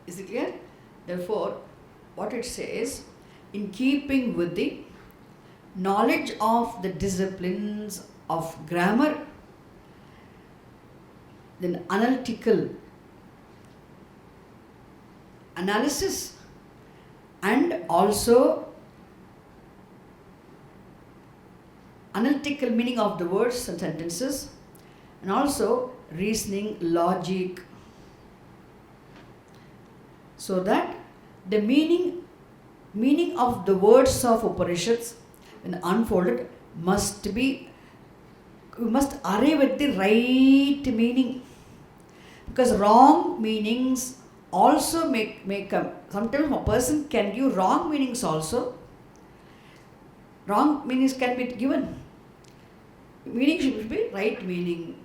Is it clear? Therefore, what it says, in keeping with the knowledge of the disciplines of grammar, then analytical analysis, and also analytical meaning of the words and sentences, and also reasoning, logic, so that the meaning of the words of Upanishads, when unfolded, we must arrive at the right meaning, because wrong meanings also may come. Sometimes a person can give wrong meanings also. Wrong meanings can be given. Meaning should be right meaning,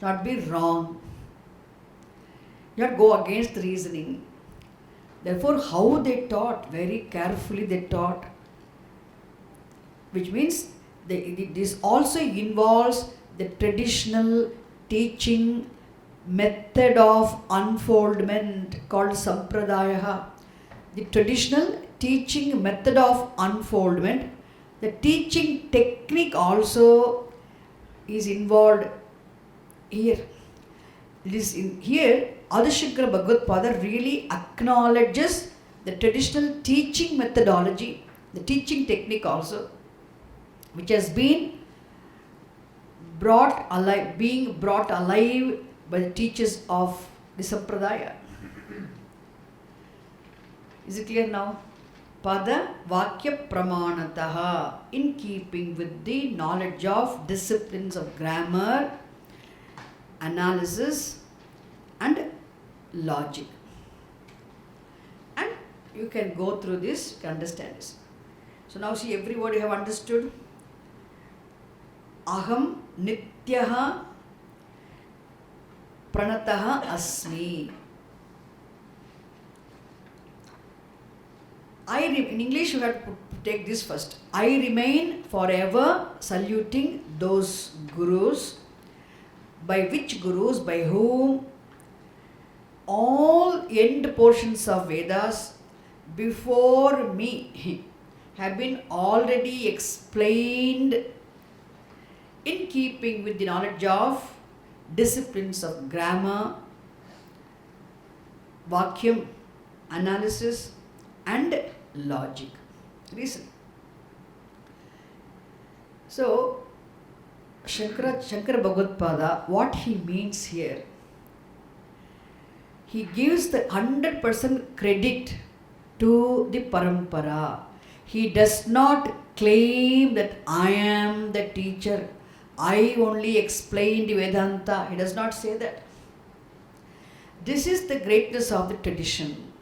not be wrong. Not go against the reasoning. Therefore, how they taught, very carefully they taught, which means this also involves the traditional teaching method of unfoldment called sampradaya. The traditional teaching method of unfoldment, the teaching technique also is involved here. It is in here, Adi Shankara Bhagavad Pada really acknowledges the traditional teaching methodology, the teaching technique also, which has been being brought alive by the teachers of the Sampradaya. Is it clear now? Pada Vakya Pramanataha, in keeping with the knowledge of disciplines of grammar, analysis and logic. And you can go through this, you can understand this. So now see, every word you have understood. Aham Nityaha Pranataha Asmi. In English you have to take this first. I remain forever saluting those gurus, by whom all end portions of Vedas before me have been already explained in keeping with the knowledge of disciplines of grammar, Vakyam, analysis and logic. Reason. So, Shankara Bhagavad Pada, what he means here, he gives the 100% credit to the Parampara. He does not claim that I am the teacher, I only explained Vedanta. He does not say that. This is the greatness of the tradition.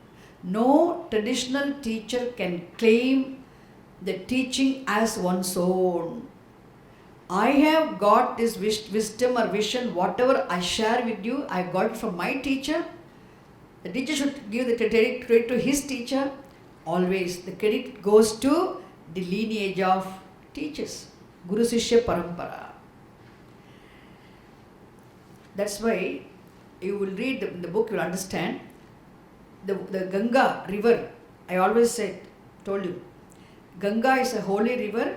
No traditional teacher can claim the teaching as one's own. I have got this wisdom or vision, whatever I share with you, I got it from my teacher. The teacher should give the credit to his teacher. Always the credit goes to the lineage of teachers. Guru Sishya Parampara. That's why you will read the book, you will understand. The Ganga river, I always told you, Ganga is a holy river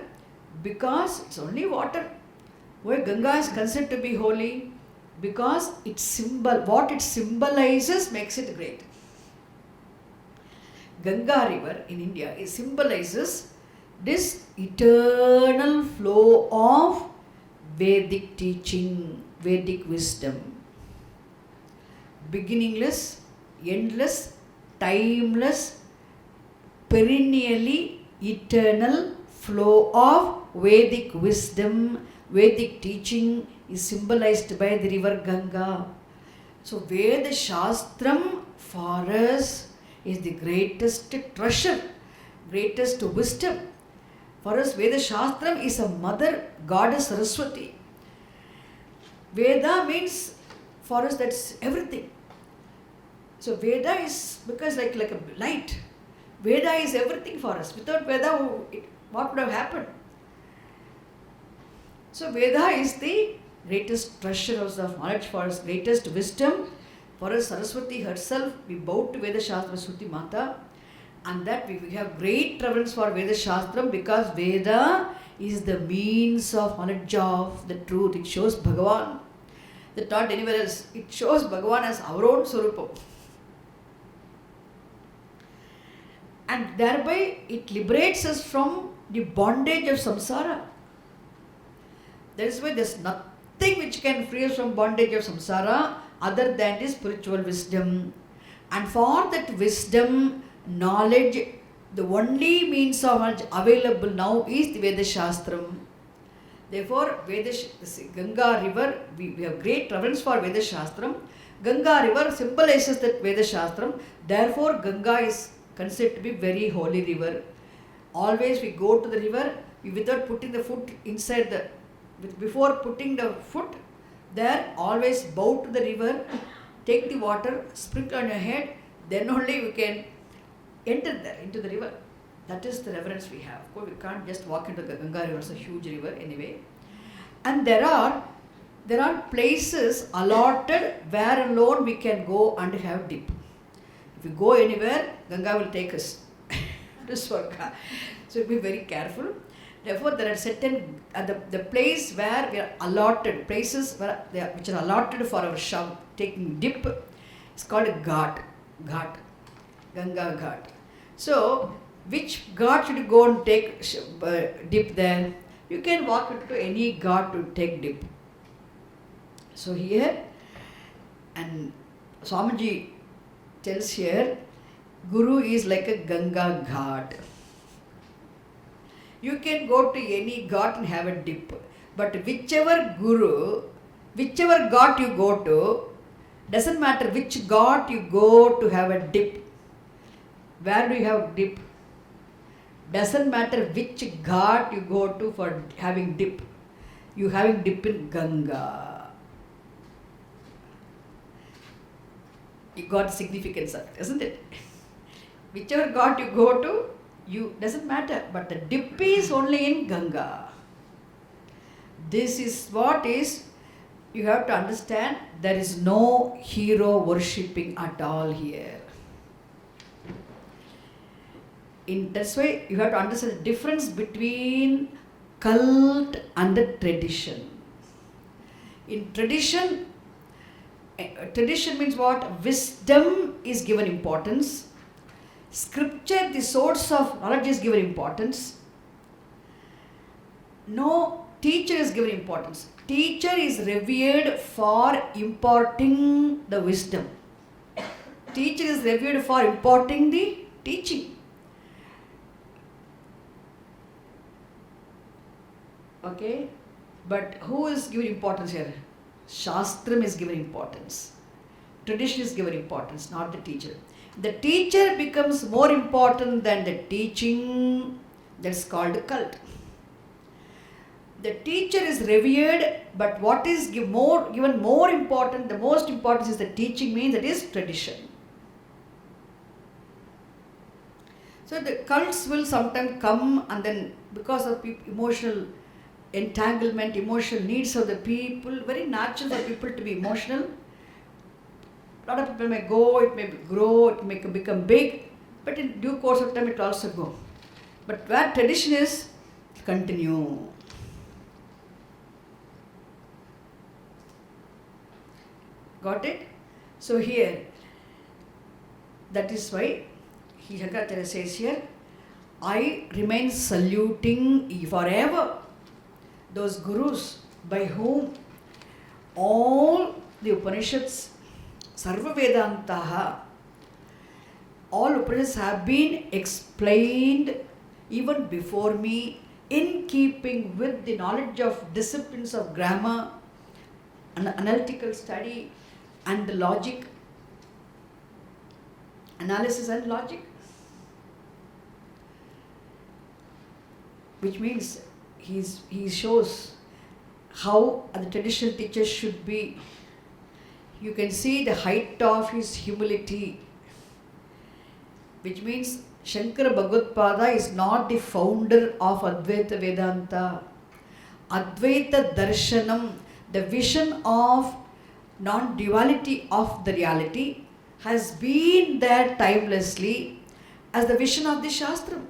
because it's only water. Why Ganga is considered to be holy? Because what it symbolizes makes it great. Ganga river in India, it symbolizes this eternal flow of Vedic teaching, Vedic wisdom. Beginningless, endless, timeless, perennially eternal flow of Vedic wisdom, Vedic teaching is symbolized by the river Ganga. So Veda Shastram for us is the greatest treasure, greatest wisdom. For us, Veda Shastram is a mother goddess Saraswati. Veda means for us that's everything. So Veda is because like a light. Veda is everything for us. Without Veda, what would have happened? So Veda is the greatest treasure of knowledge for us, greatest wisdom. For us, Saraswati herself, we bow to Veda Shastra Suti Mata, and that we have great reverence for Veda Shastram because Veda is the means of knowledge of the truth. It shows Bhagavan. That not anywhere else. It shows Bhagavan as our own Surupam. And thereby it liberates us from the bondage of samsara. That is why there is nothing which can free us from bondage of samsara other than the spiritual wisdom. And for that wisdom, knowledge, the only means of knowledge available now is the Veda Shastram. Therefore, Ganga river, we have great reverence for Veda Shastram. Ganga river symbolizes that Veda Shastram. Therefore, Ganga is considered to be very holy river. Always we go to the river, without putting the foot inside the before putting the foot there, always bow to the river, take the water, sprinkle on your head, then only you can enter there into the river. That is the reverence we have. Of course, we can't just walk into the Ganga river, it's a huge river anyway. And there are places allotted where alone we can go and have dip. If we go anywhere, Ganga will take us to Swarga. So be very careful. Therefore, there are certain the place where we are allotted, places which are allotted for our taking dip. It's called a ghat, Ganga ghat. So, which ghat should you go and take dip there? You can walk into any ghat to take dip. So here, and Swamiji tells here, Guru is like a Ganga ghat. You can go to any ghat and have a dip. But whichever ghat you go to, doesn't matter which ghat you go to have a dip. Where do you have dip? Doesn't matter which ghat you go to for having dip. You having dip in Ganga. You got significance of it, isn't it? Whichever ghat you go to, doesn't matter, but the dip is only in Ganga. This is what is, you have to understand, there is no hero worshipping at all here. That's why you have to understand the difference between cult and the tradition. In tradition means what? Wisdom is given importance. Scripture, the source of knowledge, is given importance. No teacher is given importance. Teacher is revered for imparting the wisdom. Teacher is revered for imparting the teaching. Okay? But who is given importance here? Shastram is given importance. Tradition is given importance, not the teacher. The teacher becomes more important than the teaching. That's called cult. The teacher is revered, but what is given more important, the most important is the teaching, means that is tradition. So the cults will sometimes come, and then because of emotional entanglement, emotional needs of the people, very natural for people to be emotional. A lot of people may go, it may grow, it may become big, but in due course of time it will also go. But where tradition is, continue. Got it? So here, that is why Shankaracharya says here, I remain saluting forever those gurus by whom all the Upanishads, Sarva Vedantaha, all Upanishads have been explained even before me, in keeping with the knowledge of disciplines of grammar, analytical study, and the logic, analysis and logic. Which means he shows how the traditional teacher should be. You can see the height of his humility, which means Shankara Bhagavad is not the founder of Advaita Vedanta. Advaita Darshanam, the vision of non-duality of the reality, has been there timelessly as the vision of the Shastram.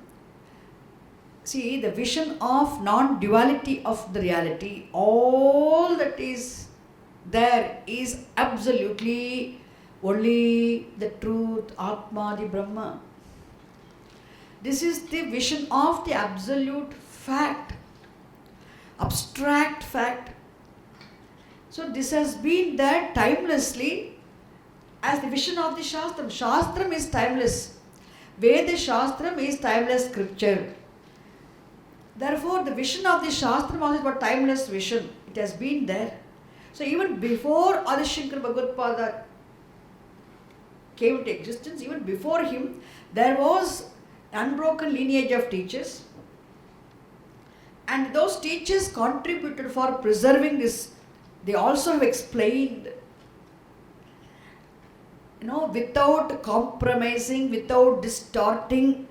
See, the vision of non-duality of the reality, all that is there is absolutely only the truth, Atma, the Brahma. This is the vision of the absolute fact, abstract fact. So this has been there timelessly as the vision of the Shastram. Shastram is timeless. Veda Shastram is timeless scripture. Therefore, the vision of the Shastram also is a timeless vision. It has been there. So even before Adi Shankara Bhagavad came into existence, even before him, there was unbroken lineage of teachers. And those teachers contributed for preserving this. They also have explained, without compromising, without distorting,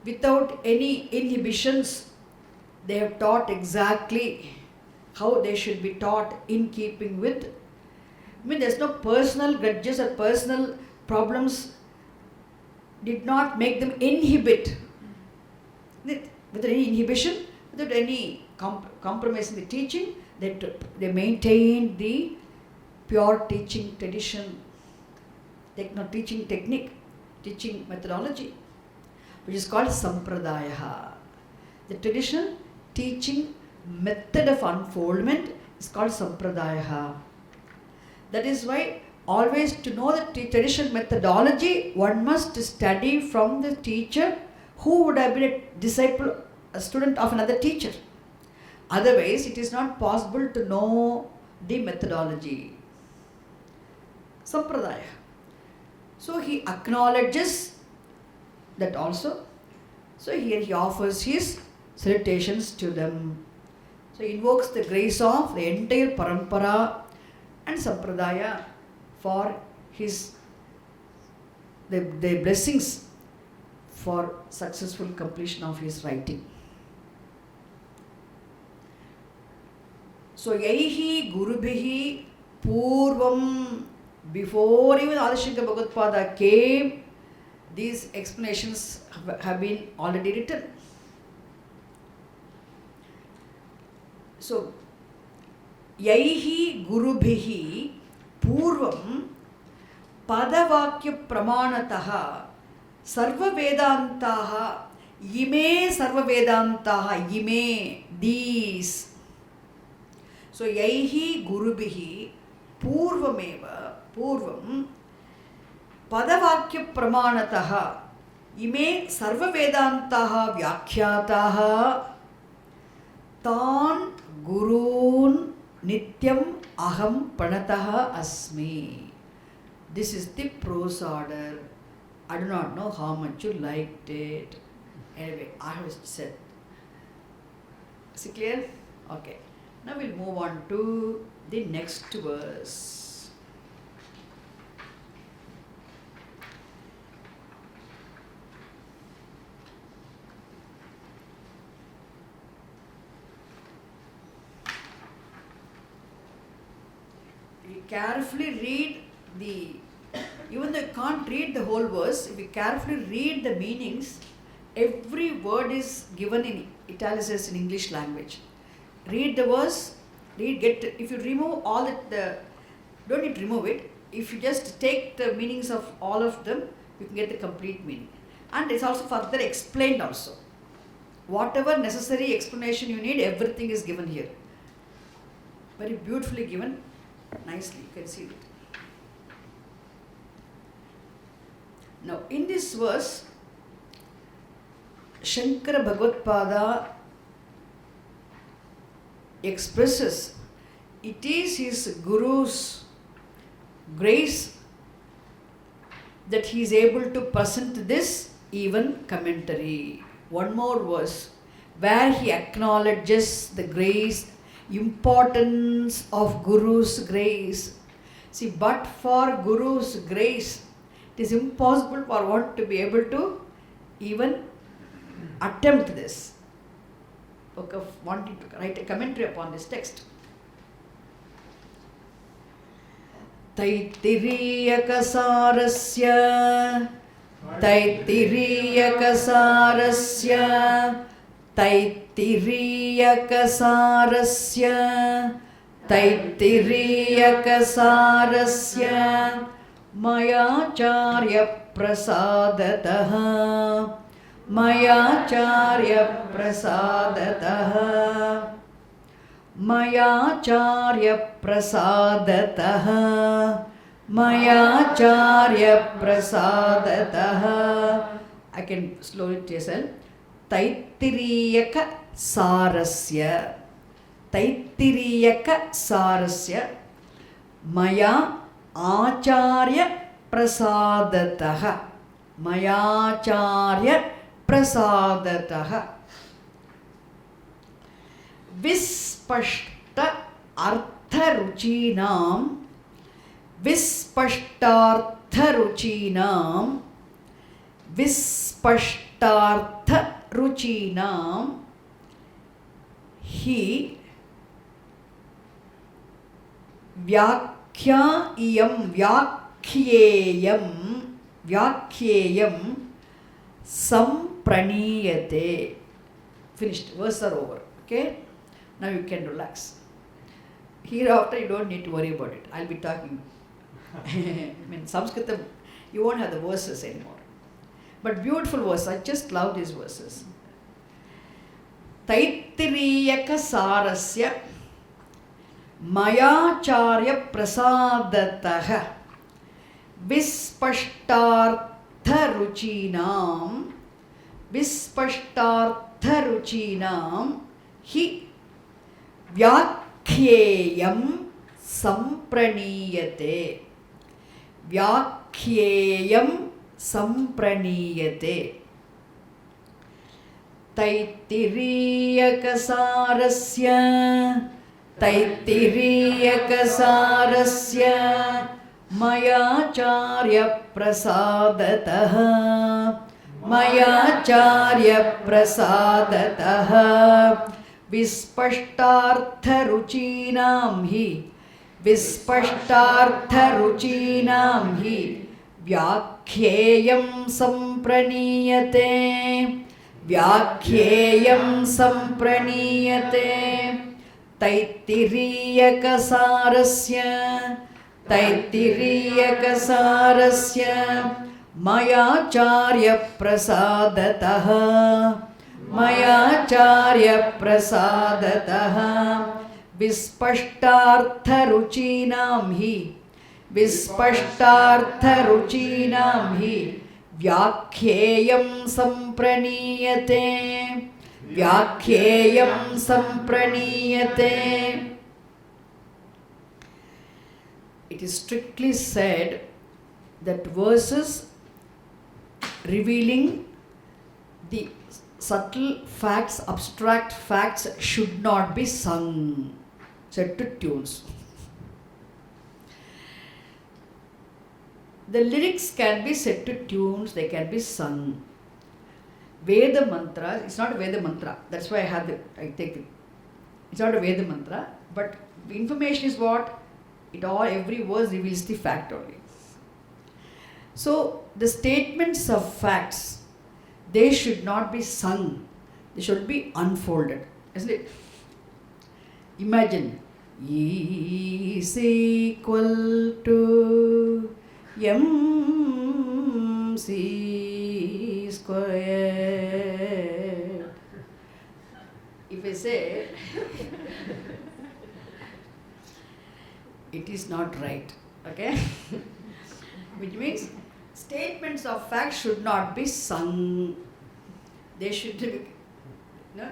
without any inhibitions. They have taught exactly how they should be taught in keeping with. There's no personal grudges or personal problems did not make them inhibit. Without any inhibition, without any compromise in the teaching, they maintained the pure teaching tradition, teaching technique, teaching methodology, which is called Sampradaya. The traditional teaching method of unfoldment is called Sampradaya. That is why always to know the traditional methodology, one must study from the teacher who would have been a disciple, a student of another teacher. Otherwise, it is not possible to know the methodology. Sampradaya. So he acknowledges that also. So here he offers his salutations to them. So he invokes the grace of the entire parampara and Sampradaya for the blessings for successful completion of his writing. So Yaihi Gurubihi Purvam, before even Adishanka Bhagavad came, these explanations have been already written. So Yaihi Gurubihi Purvam Padavakya Pramanataha Sarva Vedantaha Ime Sarva Vedantaha Ime, these. So Yaihi Gurubihi Purvam Padavakya Pramanataha Ime Sarva Vedantaha Vyakhyataha Tan Gurun Nityam Aham Pranataha Asmi. This is the prose order. I do not know how much you liked it. Anyway, I have said. Is it clear? Okay. Now we'll move on to the next verse. You carefully read even though you can't read the whole verse, if you carefully read the meanings, every word is given in italicized in English language. Read the verse, if you remove all don't need to remove it. If you just take the meanings of all of them, you can get the complete meaning. And it's also further explained also. Whatever necessary explanation you need, everything is given here. Very beautifully given, nicely, you can see it. Now, in this verse, Shankara Bhagavad expresses it is his Guru's grace that he is able to present this even commentary. One more verse where he acknowledges the grace, importance of Guru's grace. See, but for Guru's grace, it is impossible for one to be able to even attempt this. Book of wanting to write a commentary upon this text. Taitiriyakasarasya Taitiriyakasarasya Taitiriyakasarasya Taitiriyakasarasya Mayacharya Prasadataha Mayacharya Prasadataha Mayacharya Prasadataha Mayacharya Prasadataha. I can slowly it yourself. Taitiriyaka Sarasya Taitiriyaka Sarasya Maya Acharya Prasadataha Mayacharya Prasadataha. Vispashta artharuchinam, Vispashtartharuchinam, Vispashtartharuchinam hi Vyakhyeyam sampraniyate. Finished. Words are over. Okay? Now you can relax. Hereafter you don't need to worry about it. I'll be talking. I mean, Sanskritam, you won't have the verses anymore. But beautiful verses. I just love these verses. Taitiriyaka sarasya Mayacharya prasadataha Vispashtartharuchinam hi Vyakhyeyam sampraniyate. Vyakhyeyam sampraniyate. Taitiriyakasarasya Mayacharya prasadataha Vispashtartharuchinam hi Vyakhyeyam sampraniyate. Taitiriyakasarasya Mayacharya prasadataha Vispashtartharuchinam hi Vyakhyeyam sampraniyate. It is strictly said that verses revealing the subtle facts, abstract facts should not be sung, set to tunes. The lyrics can be set to tunes, they can be sung. Veda mantra, it's not a Veda mantra, that's why I take it. It's not a Veda mantra, but the information is what? Every verse reveals the fact only. So, the statements of facts, they should not be sung, they should be unfolded, isn't it? Imagine, E is equal to MC squared. If I say, it is not right, okay? Which means statements of fact should not be sung. They should be,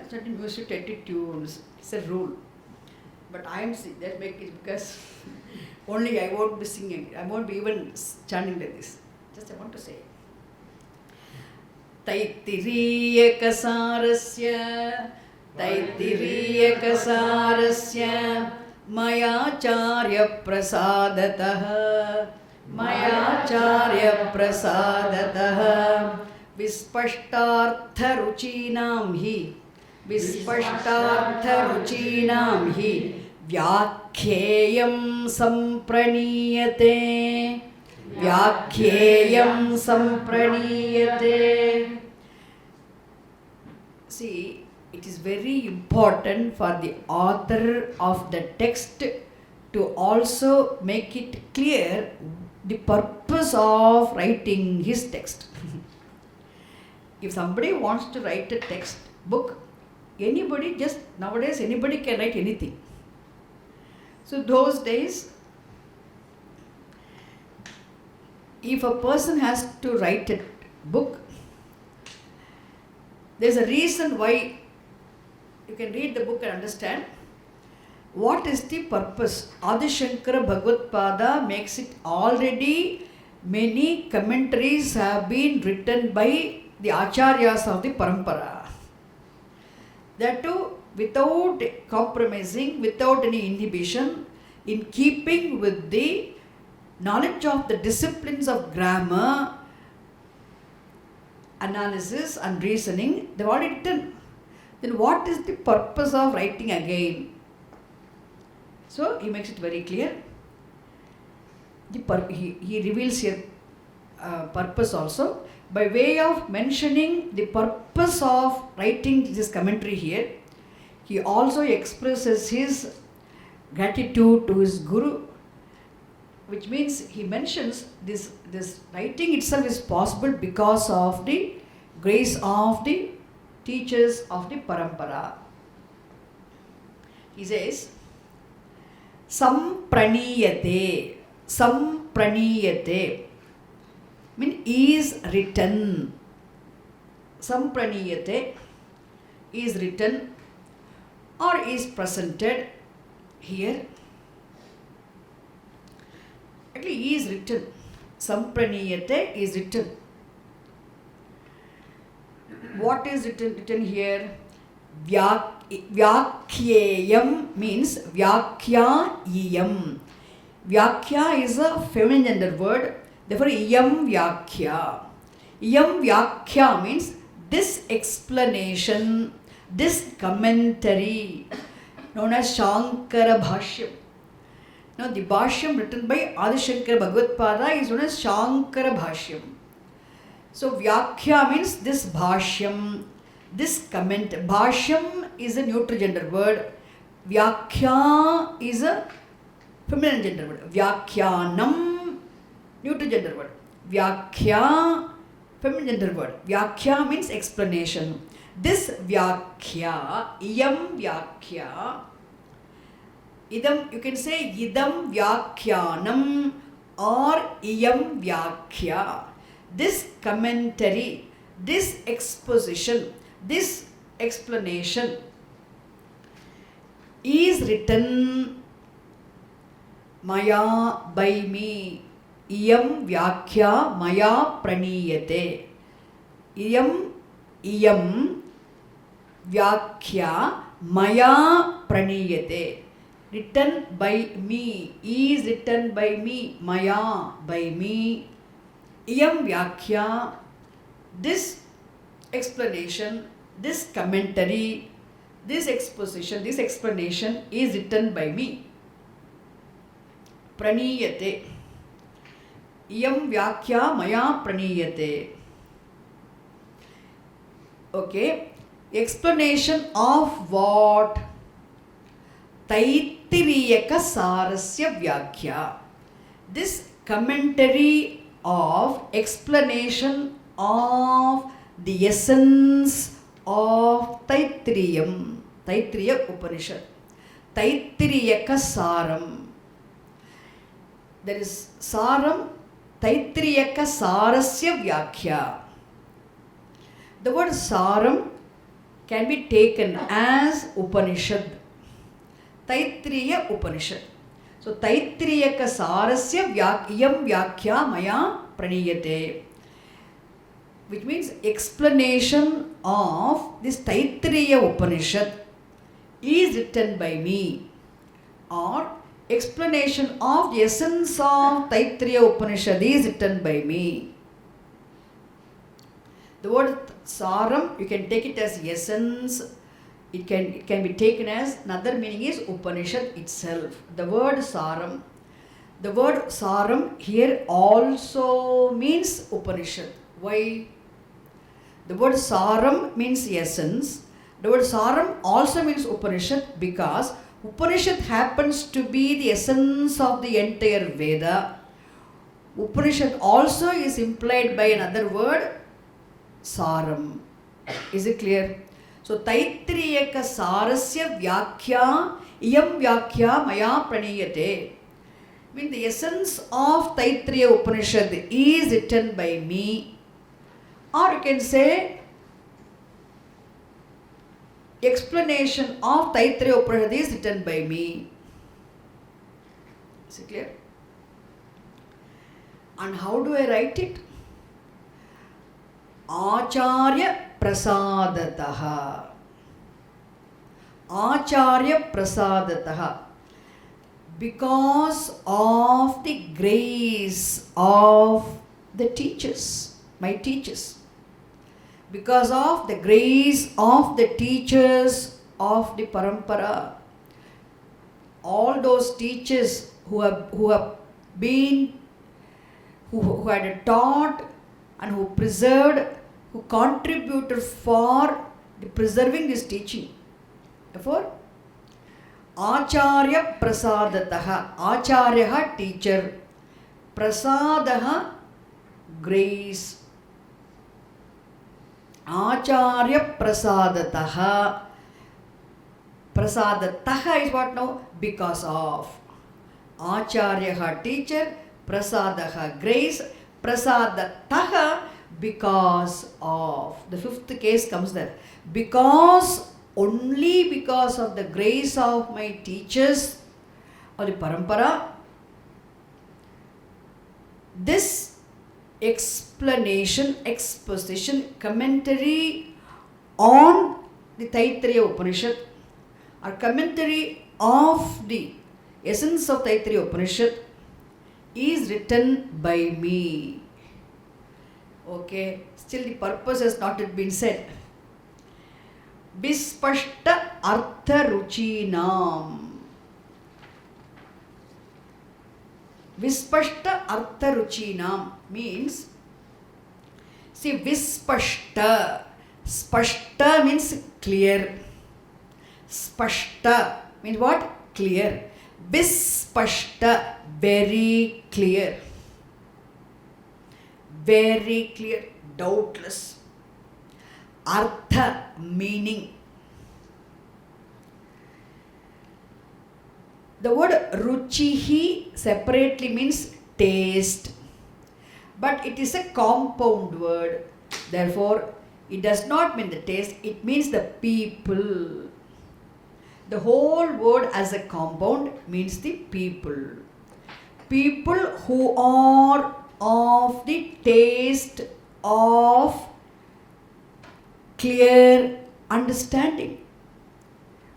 certain music tunes. It's a rule. But I am saying that make it because only I won't be singing. I won't be even chanting like this. Just I want to say. Taitiriyakasarasya Mayacharya prasadataha Vispashtartharuchinam hi Vyakhyeyam sampraniyate. See, it is very important for the author of the text to also make it clear the purpose of writing his text. If somebody wants to write a text book, nowadays anybody can write anything. So those days, if a person has to write a book, there's a reason why. You can read the book and understand what is the purpose. Adi Shankara Bhagavad Pada makes it already. Many commentaries have been written by the Acharyas of the Parampara. That too, without compromising, without any inhibition, in keeping with the knowledge of the disciplines of grammar, analysis and reasoning, they've already written. Then what is the purpose of writing again? So he makes it very clear. He reveals here purpose also by way of mentioning the purpose of writing this commentary here. He also expresses his gratitude to his guru, which means he mentions this writing itself is possible because of the grace of the teachers of the parampara. He says, Sampraniyate means is written. Sampraniyate is written or is presented here. Actually, is written. Sampraniyate is written. What is written here? Vyakyayam means Vyakyayam. Vyakya is a feminine gender word. Therefore, Iyam Vyakya. Iyam Vyakya means this explanation, this commentary, known as Shankara Bhashyam. Now, the Bhashyam written by Adi Shankara Bhagavad-pada is known as Shankara Bhashyam. So, Vyakya means this Bhashyam, this comment. Bhashyam is a neutral gender word. Vyakya is a feminine gender word. Vyakyanam, neutral gender word. Vyakya, feminine gender word. Vyakya means explanation. This Vyakya, Iyam Vyakya, Idam, you can say Idam Vyakyanam or Iyam Vyakya. This commentary, this exposition, this explanation is written Maya by me. Iyam Vyakya Maya Praniyate. Iyam Vyakya Maya Praniyate. Written by me, is written by me, Maya by me. Iyam Vyakya, this explanation, this commentary, this exposition, this explanation is written by me. Praniyate. Iyam Vyakya Maya Praniyate. Okay. Explanation of what? Taitiriyaka Sarasya Vyakya. This commentary of explanation of the essence of Taitiriyam, Taittiriya Upanishad. Taitiriyaka Saram. There is Saram, Taitiriyaka Sarasya Vyakya. The word Saram can be taken as Upanishad. Taittiriya Upanishad. So, Taitiriyaka Sarasya Iyam Vyakya Maya Praniyate. Which means explanation of this Taittiriya Upanishad is written by me, or explanation of the essence of Taittiriya Upanishad is written by me. The word Saram, you can take it as essence. It can be taken as another meaning is Upanishad itself. The word Saram. The word Saram here also means Upanishad. Why? The word Saram means essence. The word Saram also means Upanishad because Upanishad happens to be the essence of the entire Veda. Upanishad also is implied by another word, Saram. Is it clear? So, Taitiriyaka Sarasya Vyakya Iyam Vyakya Maya Praniyate. I mean, the essence of Taittiriya Upanishad is written by me. Or you can say, explanation of Taittiriya Upanishad is written by me. Is it clear? And how do I write it? Acharya Prasadataha. Acharya Prasadataha. Because of the grace of the teachers, my teachers. Because of the grace of the teachers of the Parampara. All those teachers who have been, who had taught and who preserved, who contributed for the preserving this teaching. Therefore, Acharya Prasadataha. Acharya teacher. Prasadaha grace. Acharya Prasadataha. Prasadataha is what now? Because of. Acharya teacher. Prasadaha grace. Prasadataha because of. The fifth case comes there. Because, only because of the grace of my teachers of the Parampara, this explanation, exposition, commentary on the Taittiriya Upanishad or commentary of the essence of Taittiriya Upanishad is written by me. Okay, still the purpose has not yet been said. Vispashta Artha Ruchinam. Vispashta Artha Ruchinam means, see, Vispashta. Spashta means clear. Spashta means what? Clear. Vispashta, very clear. Very clear, doubtless. Artha, meaning. The word ruchihi separately means taste, but it is a compound word. Therefore, it does not mean the taste, it means the people. The whole word as a compound means the people. People who are of the taste of clear understanding.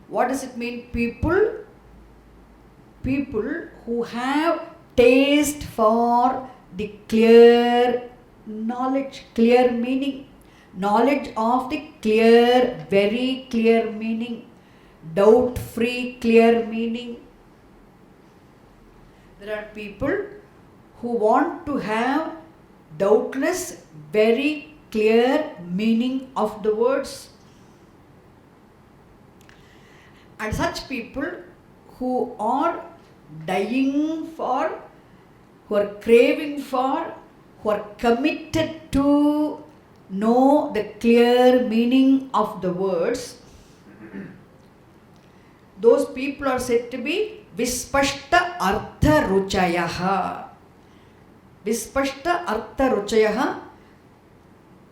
What does it mean? People who have taste for the clear knowledge, clear meaning, knowledge of the clear, very clear meaning, doubt-free clear meaning. There are people who want to have doubtless very clear meaning of the words. And such people who are dying for, who are craving for, who are committed to know the clear meaning of the words, those people are said to be Vispashta Artha Ruchayaha. Vispashta Artha Ruchayaha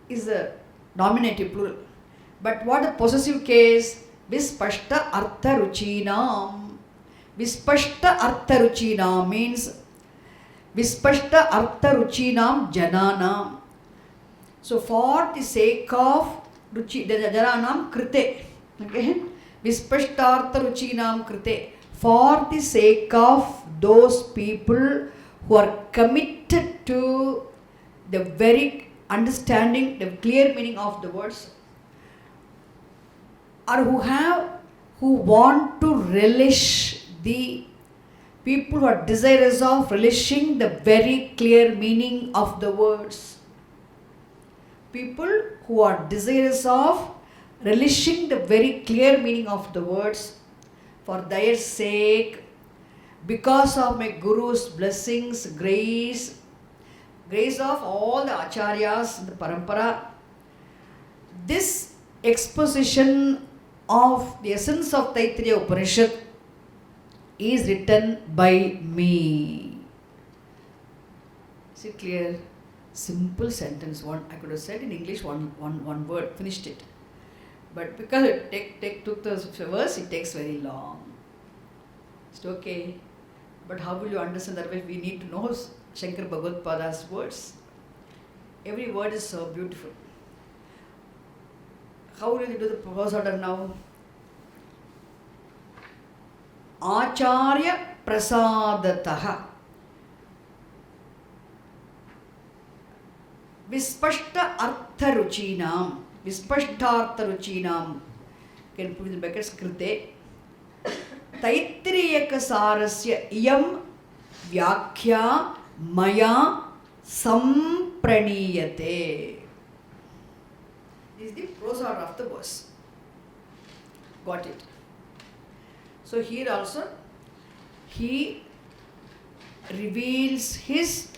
is a nominative plural. But what a possessive case? Vispashta Artha Ruchinam. Vispashta Artha Ruchinam means Vispashta Artha Ruchinam Jananam. So for the sake of Ruchi, the Jananam Krite. Okay? Vispashta Artha Ruchinam Krite. For the sake of those people who are committed to the very understanding, the clear meaning of the words, or who want to relish, the people who are desirous of relishing the very clear meaning of the words. People who are desirous of relishing the very clear meaning of the words, for their sake, because of my Guru's blessings, grace of all the Acharyas, the Parampara, this exposition of the essence of Taittiriya Upanishad is written by me. Is it clear? Simple sentence. One I could have said in English one word, finished it. But because it took the verse, it takes very long. It's okay. But how will you understand that? We need to know Shankar Bhagavad-pada's words. Every word is so beautiful. How will you do the Prabhupada now? Acharya Prasadataha Vispashta Artha Ruchinam. Vispashtartha Ruchinam. Can put in the brackets Krite. Taitriyaka Sarasya Iyam Vyakhya Maya Sampraniyate. This is the prose order of the verse. Got it? So here also he reveals his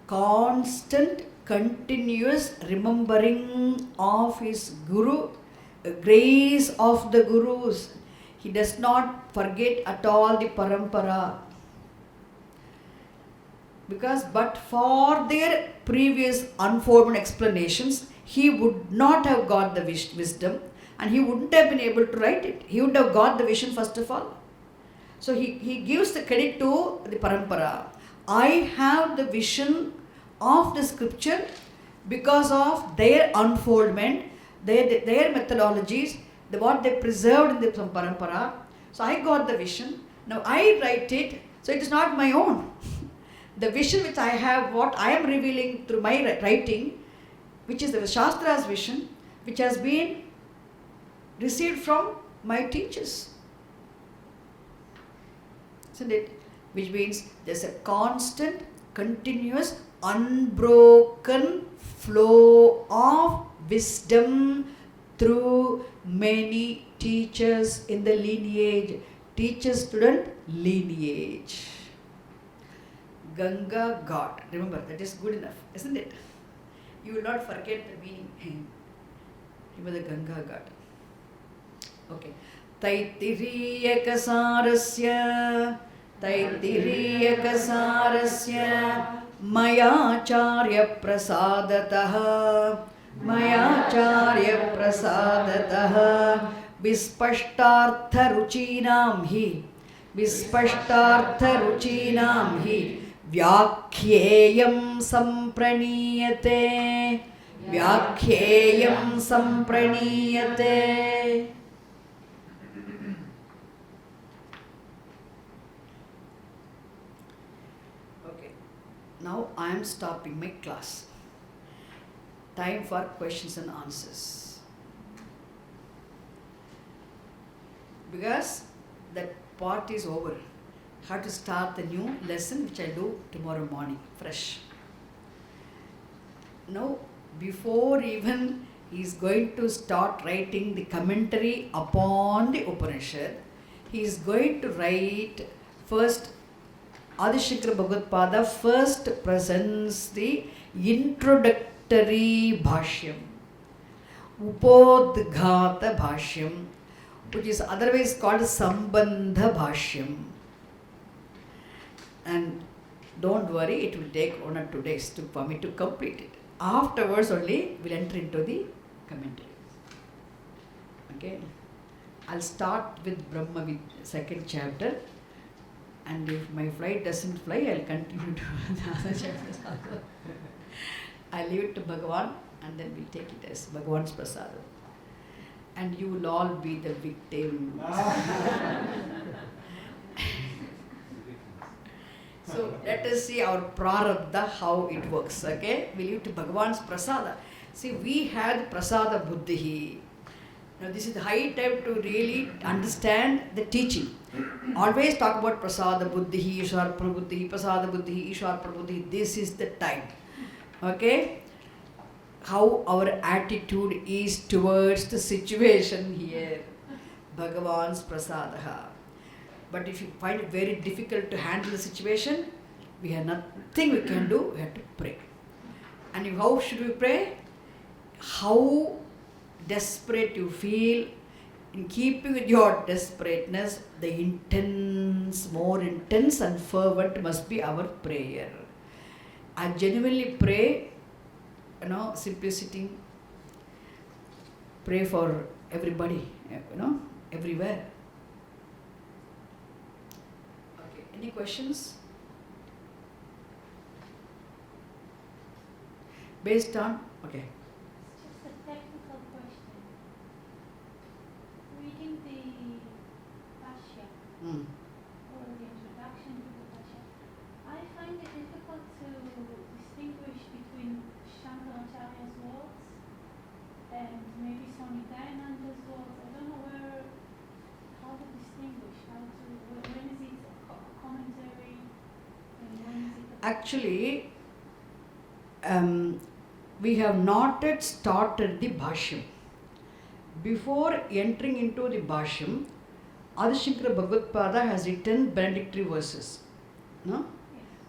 constant, continuous remembering of his Guru, grace of the Gurus. He does not forget at all the parampara. Because but for their previous unformed explanations, he would not have got the wisdom and he wouldn't have been able to write it. He would have got the vision first of all. So he gives the credit to the parampara. I have the vision of the scripture because of their unfoldment, their methodologies, what they preserved in the parampara. So I got the vision. Now I write it. So it is not my own. The vision which I have, what I am revealing through my writing, which is the Shastra's vision, which has been received from my teachers. Isn't it? Which means there's a constant, continuous, unbroken flow of wisdom through many teachers in the lineage, teacher-student lineage. Ganga God. Remember, that is good enough, isn't it? You will not forget the meaning. Remember the Ganga God. Okay. Taitiriyakasarasya Mayacharya Prasadataha Vispashtartha Ruchinam hi Vyakhyeyam Sampraniyate. Okay, now I am stopping my class. Time for questions and answers. Because that part is over. Have to start the new lesson which I do tomorrow morning, fresh. Now, before even he is going to start writing the commentary upon the Upanishad, he is going to write first. Adi Shankara Bhagavad-pada first presents the introductory bhashyam, Upodghata bhashyam, which is otherwise called Sambandha bhashyam. And don't worry, it will take 1 or 2 days for me to complete it. Afterwards only we'll enter into the commentary. Okay? I'll start with Brahma with second chapter, and if my flight doesn't fly, I'll continue to the other chapters also. I'll leave it to Bhagavan, and then we'll take it as Bhagavan's prasadam. And you will all be the victims. So let us see our prarabdha, how it works. Okay? We leave to Bhagavan's prasada. See, we had prasada buddhi. Now this is the high time to really understand the teaching. Always talk about prasada buddhi, ishwar prabuddhi, prasada buddhi, ishwar prabuddhi. This is the time. Okay? How our attitude is towards the situation here. Bhagavan's prasadaha. But if you find it very difficult to handle the situation, we have nothing we can do, we have to pray. And how should we pray? How desperate you feel, in keeping with your desperateness, the more intense and fervent must be our prayer. I genuinely pray, simply sitting, pray for everybody, everywhere. Any questions? Based on, okay. It's just a technical question. Reading the Bhashya, actually, we have not yet started the Bhashyam. Before entering into the Bhashyam, Adi Shankara Bhagavad has written benedictory verses. No?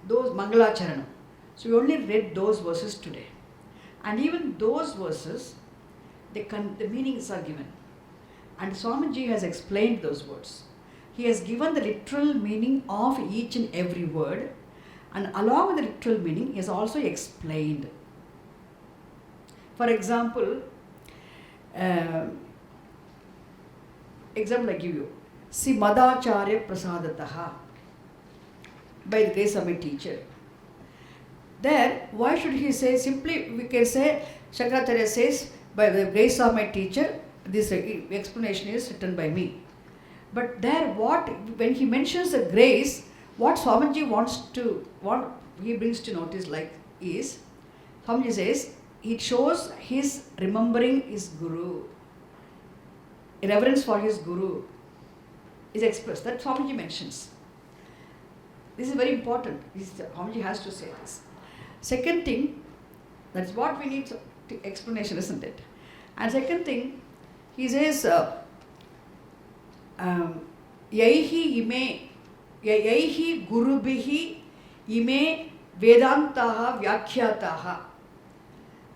Those Mangalacharanam. So we only read those verses today. And even those verses, the meanings are given. And Swamiji has explained those words. He has given the literal meaning of each and every word, and along with the literal meaning, he has also explained. For example, example I give you. See Madacharya Prasadataha, by the grace of my teacher. There, why should he say, simply we can say, Shankaracharya says, by the grace of my teacher, this explanation is written by me. But there, when he mentions the grace, what Swamiji he brings to notice is, Swamiji says, it shows his remembering his Guru. Reverence for his Guru is expressed. That Swamiji mentions. This is very important. Swamiji has to say this. Second thing, that's what we need explanation, isn't it? And second thing, he says, yaihi gurubihi ime vedantaha vyakhyataha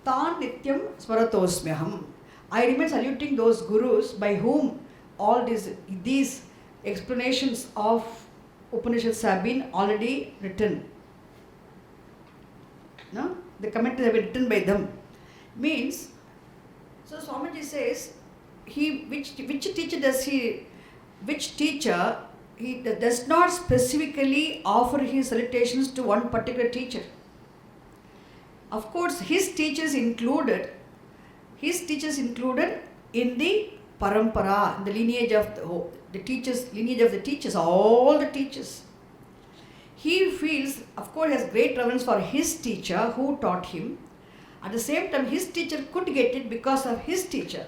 tan nityam swaratosmyaham. I remain saluting those gurus by whom all these explanations of Upanishads have been already written. No? The commentaries have been written by them. Means, so Swamiji says, which teacher he does not specifically offer his salutations to one particular teacher. Of course, his teachers included in the parampara, in the lineage of the teachers, all the teachers. He feels, of course, has great reverence for his teacher who taught him. At the same time, his teacher could get it because of his teacher.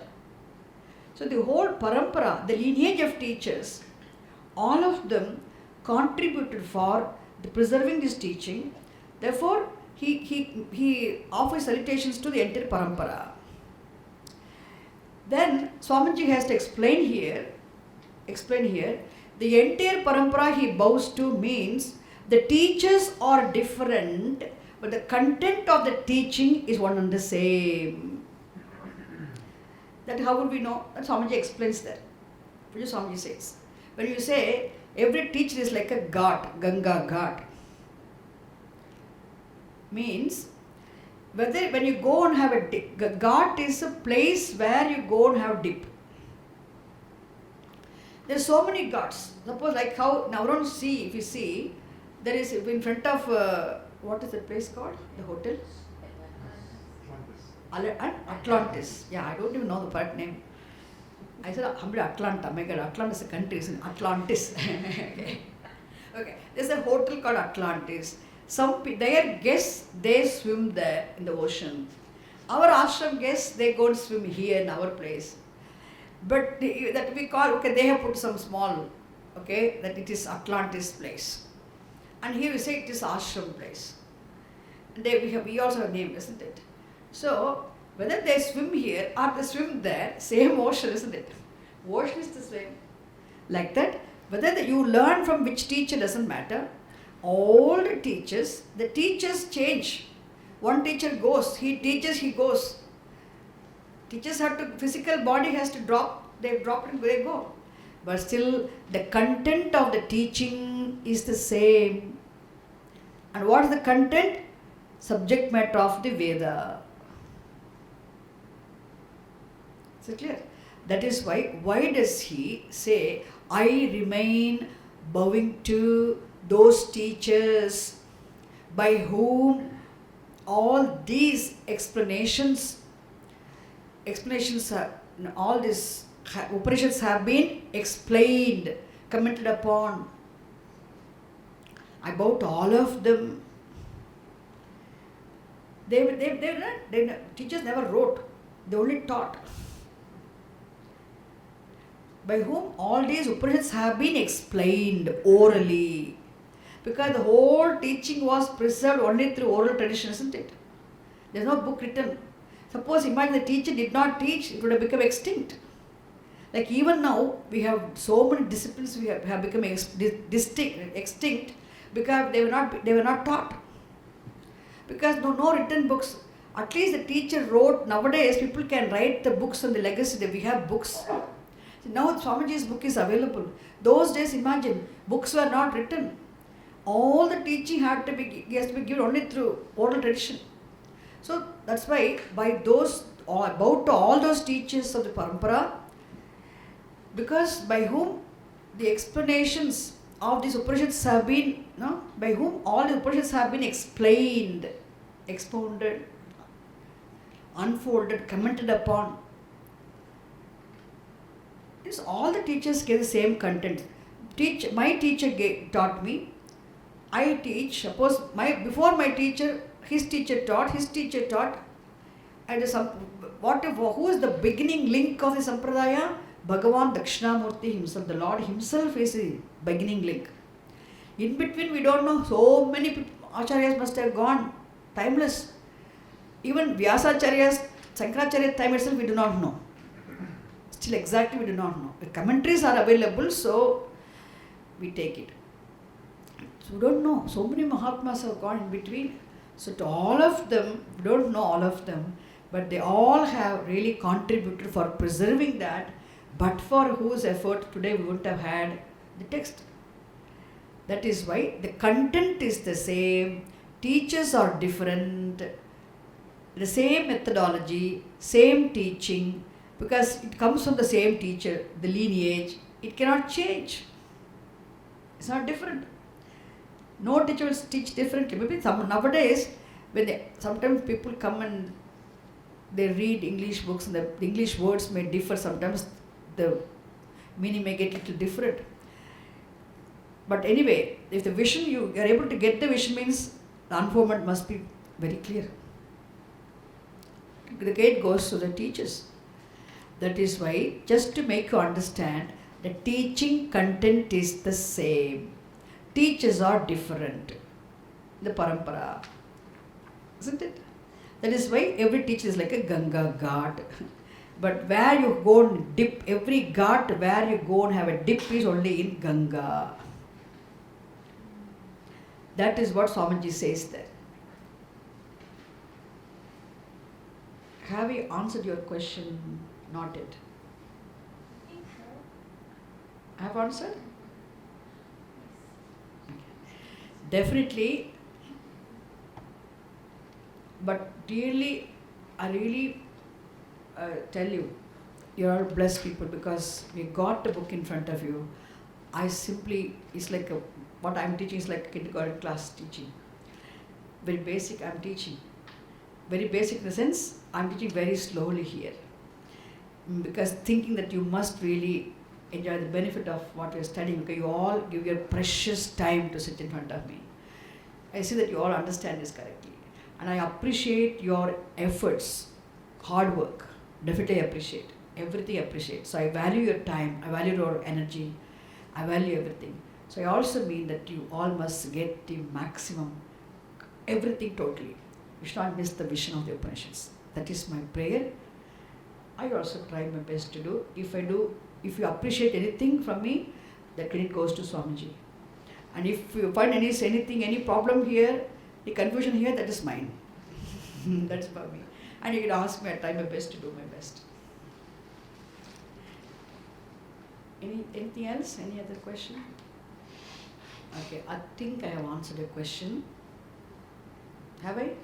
So the whole parampara, the lineage of teachers, all of them contributed for preserving this teaching. Therefore, he offers salutations to the entire parampara. Then Swamiji has to explain here, the entire parampara he bows to means the teachers are different, but the content of the teaching is one and the same. That how would we know? That Swamiji explains that. Which Swamiji says. When you say every teacher is like a ghat, Ganga Ghat, means when you go and have a dip, ghat is a place where you go and have dip. There are so many ghats. Suppose like how now around sea, if you see, there is in front of what is the place called? The hotel? Atlantis. Yeah, I don't even know the correct name. I said Atlanta. My God, Atlantis is a country, isn't Atlantis. Okay. There's a hotel called Atlantis. Their guests, they swim there in the ocean. Our ashram guests, they go and swim here in our place. But that we call, they have put some small, that it is Atlantis place. And here we say it is ashram place. And we also have a name, isn't it? So, whether they swim here or they swim there, same ocean, isn't it? Ocean is the same. Like that, whether you learn from which teacher doesn't matter. All the teachers change. One teacher goes, he teaches, he goes. Teachers have to, physical body has to drop, they drop and they go. But still, the content of the teaching is the same. And what is the content? Subject matter of the Veda. Is it clear? That is why does he say, I remain bowing to those teachers by whom all these explanations are, all these Upanishads have been explained, commented upon. I bow to all of them. Teachers never wrote, they only taught. By whom all these Upanishads have been explained orally. Because the whole teaching was preserved only through oral tradition, isn't it? There's no book written. Suppose imagine the teacher did not teach, it would have become extinct. Like even now, we have so many disciplines we have become extinct because they were not taught. Because no written books. At least the teacher wrote. Nowadays, people can write the books on the legacy that we have books. Now Swamiji's book is available. Those days, imagine, books were not written. All the teaching has to be given only through oral tradition. So that's why by those, or about all those teachers of the Parampara, because by whom the explanations of these Upanishads have been, by whom all the Upanishads have been explained, expounded, unfolded, commented upon. It's all the teachers gave the same content. My teacher taught me. I teach. Suppose before my teacher, his teacher taught, and who is the beginning link of the Sampradaya? Bhagavan Dakshinamurti himself, the Lord himself is the beginning link. In between, we don't know, so many people, Acharyas must have gone, timeless. Even Vyasacharya's, Shankaracharya's time itself, we do not know. Still exactly we do not know. The commentaries are available, so we take it. So we don't know. So many Mahatmas have gone in between. So to all of them, we don't know all of them, but they all have really contributed for preserving that. But for whose effort today we wouldn't have had the text. That is why the content is the same, teachers are different, the same methodology, same teaching, because it comes from the same teacher, the lineage, it cannot change. It's not different. No teacher will teach differently. Maybe nowadays, sometimes people come and they read English books and the English words may differ sometimes. The meaning may get a little different. But anyway, if the vision, you are able to get the vision, means the unfoldment must be very clear. The gate goes to the teachers. That is why, just to make you understand, the teaching content is the same. Teachers are different. The Parampara. Isn't it? That is why every teacher is like a Ganga Ghat. But where you go and dip, every ghat where you go and have a dip is only in Ganga. That is what Swamiji says there. Have we answered your question? Not yet. I think so. Have answered? Okay. Definitely. But really, I really tell you, you're all blessed people because we got the book in front of you. It's like what I'm teaching is like kindergarten class teaching. Very basic I'm teaching. Very basic in the sense, I'm teaching very slowly here. Because thinking that you must really enjoy the benefit of what you're studying, because you all give your precious time to sit in front of me. I see that you all understand this correctly. And I appreciate your efforts, hard work. Definitely appreciate. Everything appreciate. So I value your time, I value your energy, I value everything. So I also mean that you all must get the maximum, everything totally. You should not miss the vision of the Upanishads. That is my prayer. I also try my best to do. If you appreciate anything from me, the credit goes to Swamiji. And if you find any problem here, the confusion here, that is mine. That's for me. And you can ask me, I try my best to do my best. Anything else? Any other question? Okay, I think I have answered your question. Have I? Okay.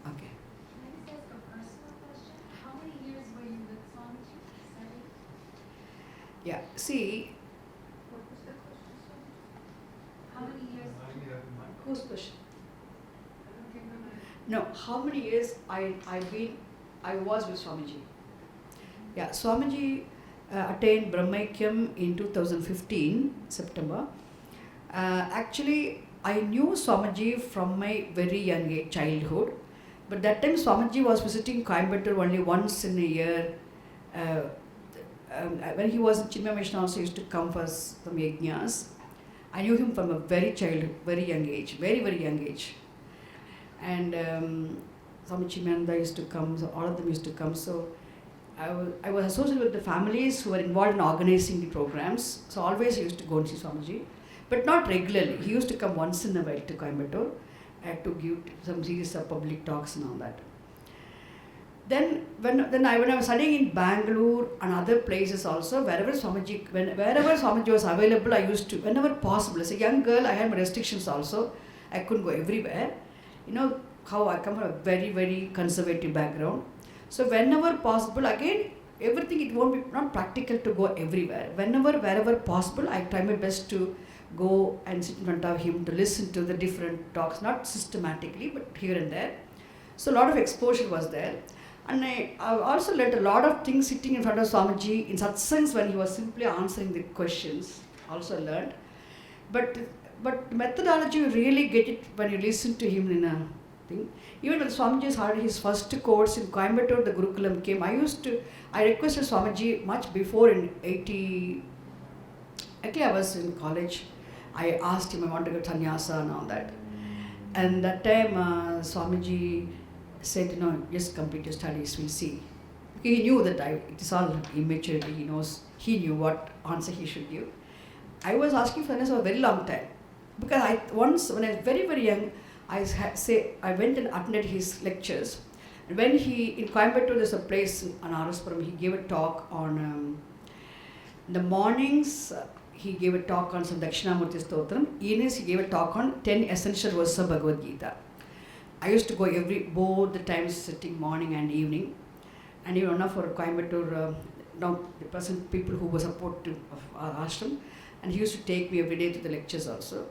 Can I just ask a personal question? How many years were you with Swamiji studying? Yeah, see, What was the question, Swamiji? How many years? whose question? I don't remember. No, how many years I was with Swamiji? Yeah, Swamiji attained Brahmaikyam in 2015, September. Actually, I knew Swamiji from my very young age, childhood. But that time Swamiji was visiting Coimbatore only once in a year. when he was in Chinmaya Mission also used to come for some yajnas. I knew him from a very young age, very young age. And Swami Chimananda used to come, so all of them used to come. So I was associated with the families who were involved in organizing the programs. So always I used to go and see Swamiji, but not regularly. He used to come once in a while to Coimbatore to give some series of public talks and all that. Then when I was studying in Bangalore and other places also, wherever Swamiji was available, I used to, whenever possible. As a young girl, I had my restrictions also. I couldn't go everywhere. You know how I come from a very conservative background. So whenever possible, again, everything, it won't be not practical to go everywhere. Wherever possible, I try my best to go and sit in front of him to listen to the different talks, not systematically, but here and there. So a lot of exposure was there. And I also learned a lot of things sitting in front of Swamiji in satsangs when he was simply answering the questions. Also learned. But methodology, you really get it when you listen to him in a thing. Even when Swamiji had his first course in Coimbatore, the Gurukulam came. I requested Swamiji much before in 80. Actually, I was in college. I asked him I want to get sannyasa and all that. And that time Swamiji said, just complete your studies, we'll see. He knew that it is all immaturity, he knew what answer he should give. I was asking for this for a very long time. Because once, when I was very young, I went and attended his lectures. And when in Coimbatore, there's a place in Araspuram, he gave a talk on, in the mornings, he gave a talk on some Dakshinamurti Stotram. Evenings, he gave a talk on 10 essential verses of Bhagavad Gita. I used to go both the times, sitting morning and evening. And even one of our Coimbatore, people who were supportive of our ashram, and he used to take me every day to the lectures also.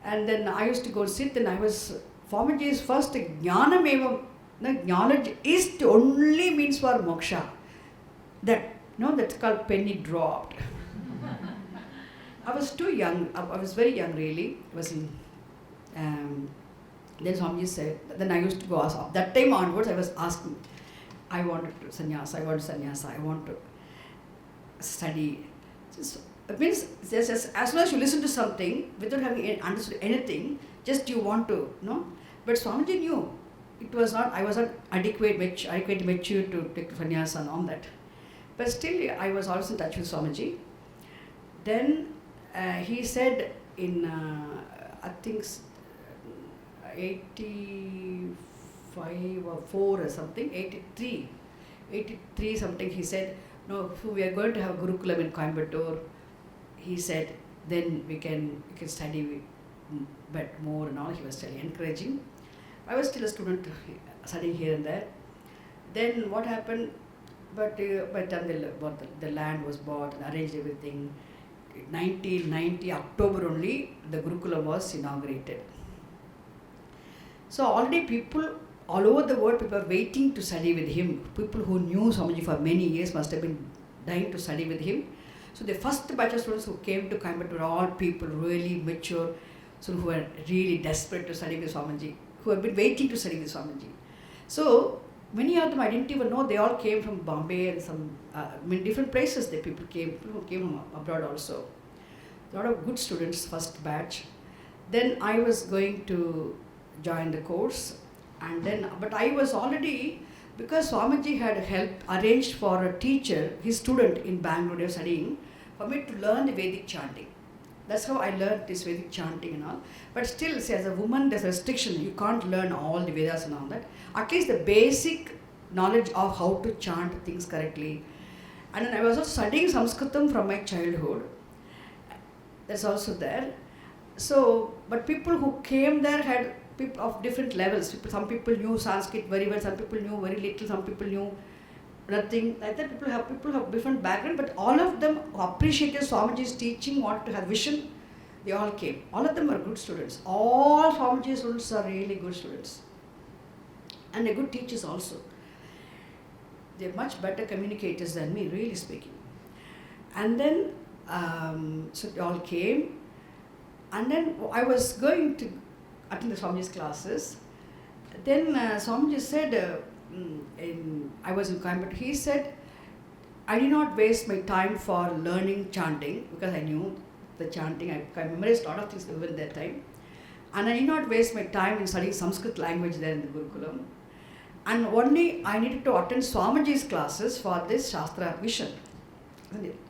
And then I used to go sit, and Swamiji's first jnanam knowledge is the only means for moksha. That's called penny dropped. I was too young, I was very young really. Then Swamiji said, then I used to go ask. That time onwards, I was asking, I wanted to sannyasa, I want to study. It means just as long as you listen to something without having understood anything, just you want to, But Swamiji knew it was not, I was not adequate mature to take sannyasa and all that. But still, I was also in touch with Swamiji. Then he said in, I think, 85 or 4 or something, 83 something, he said, no, we are going to have Gurukulam in Coimbatore. He said, then you can study but more and all. He was still encouraging. I was still a student studying here and there. Then what happened, but by the time the land was bought and arranged everything, 1990 October only, the Gurukulam was inaugurated. So already people all over the world, people are waiting to study with him. People who knew Swamiji for many years must have been dying to study with him. So the first batch of students who came to Coimbatore were all people really mature, so who were really desperate to study with Swamiji, who have been waiting to study with Swamiji. So many of them I didn't even know, they all came from Bombay and some different places. People who came from abroad also. A lot of good students, first batch. Then I was going to join the course, but I was already, because Swamiji had arranged for a teacher, his student in Bangalore studying, for me to learn the Vedic chanting. That's how I learned this Vedic chanting and all. But still, see, as a woman, there's a restriction. You can't learn all the Vedas and all that. At least the basic knowledge of how to chant things correctly. And then I was also studying Sanskritam from my childhood. That's also there. So, but people who came there had people of different levels. Some people knew Sanskrit very well, some people knew very little, some people knew nothing. Like that, people have different background, but all of them appreciated Swamiji's teaching, wanted to have vision. They all came. All of them are good students. All Swamiji's students are really good students. And they're good teachers also. They're much better communicators than me, really speaking. And then, so they all came. And then I was going to attend the Swamiji's classes. Then Swamiji said, I was in Coimbatore, he said, I did not waste my time for learning chanting because I knew the chanting. I memorized a lot of things even that time. And I did not waste my time in studying Sanskrit language there in the Gurukulam. And only I needed to attend Swamiji's classes for this Shastra vision.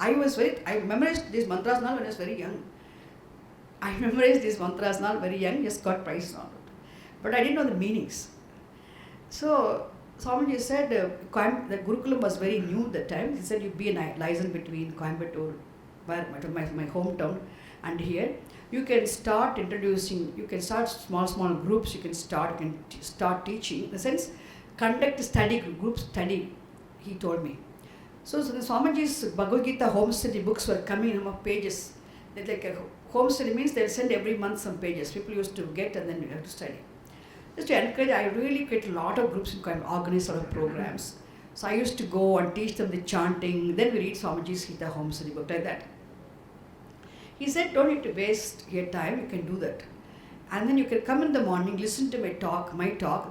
I memorized these mantras now when I was very young. I memorized these mantras now very young, just got prizes on it. But I didn't know the meanings. So Swamiji said the Gurukulam was very new at that time. He said you be a liaison between Coimbatore, where my hometown, and here. You can start introducing, you can start small groups, you can start teaching. In the sense, conduct study, group study, he told me. So the Swamiji's Bhagavad Gita home study books were coming in of pages. They're like a home study means they'll send every month some pages. People used to get and then you have to study. Just to encourage, I really created a lot of groups and organized sort of programs. So I used to go and teach them the chanting. Then we read Swamiji's Gita home study book like that. He said, don't need to waste your time, you can do that. And then you can come in the morning, listen to my talk,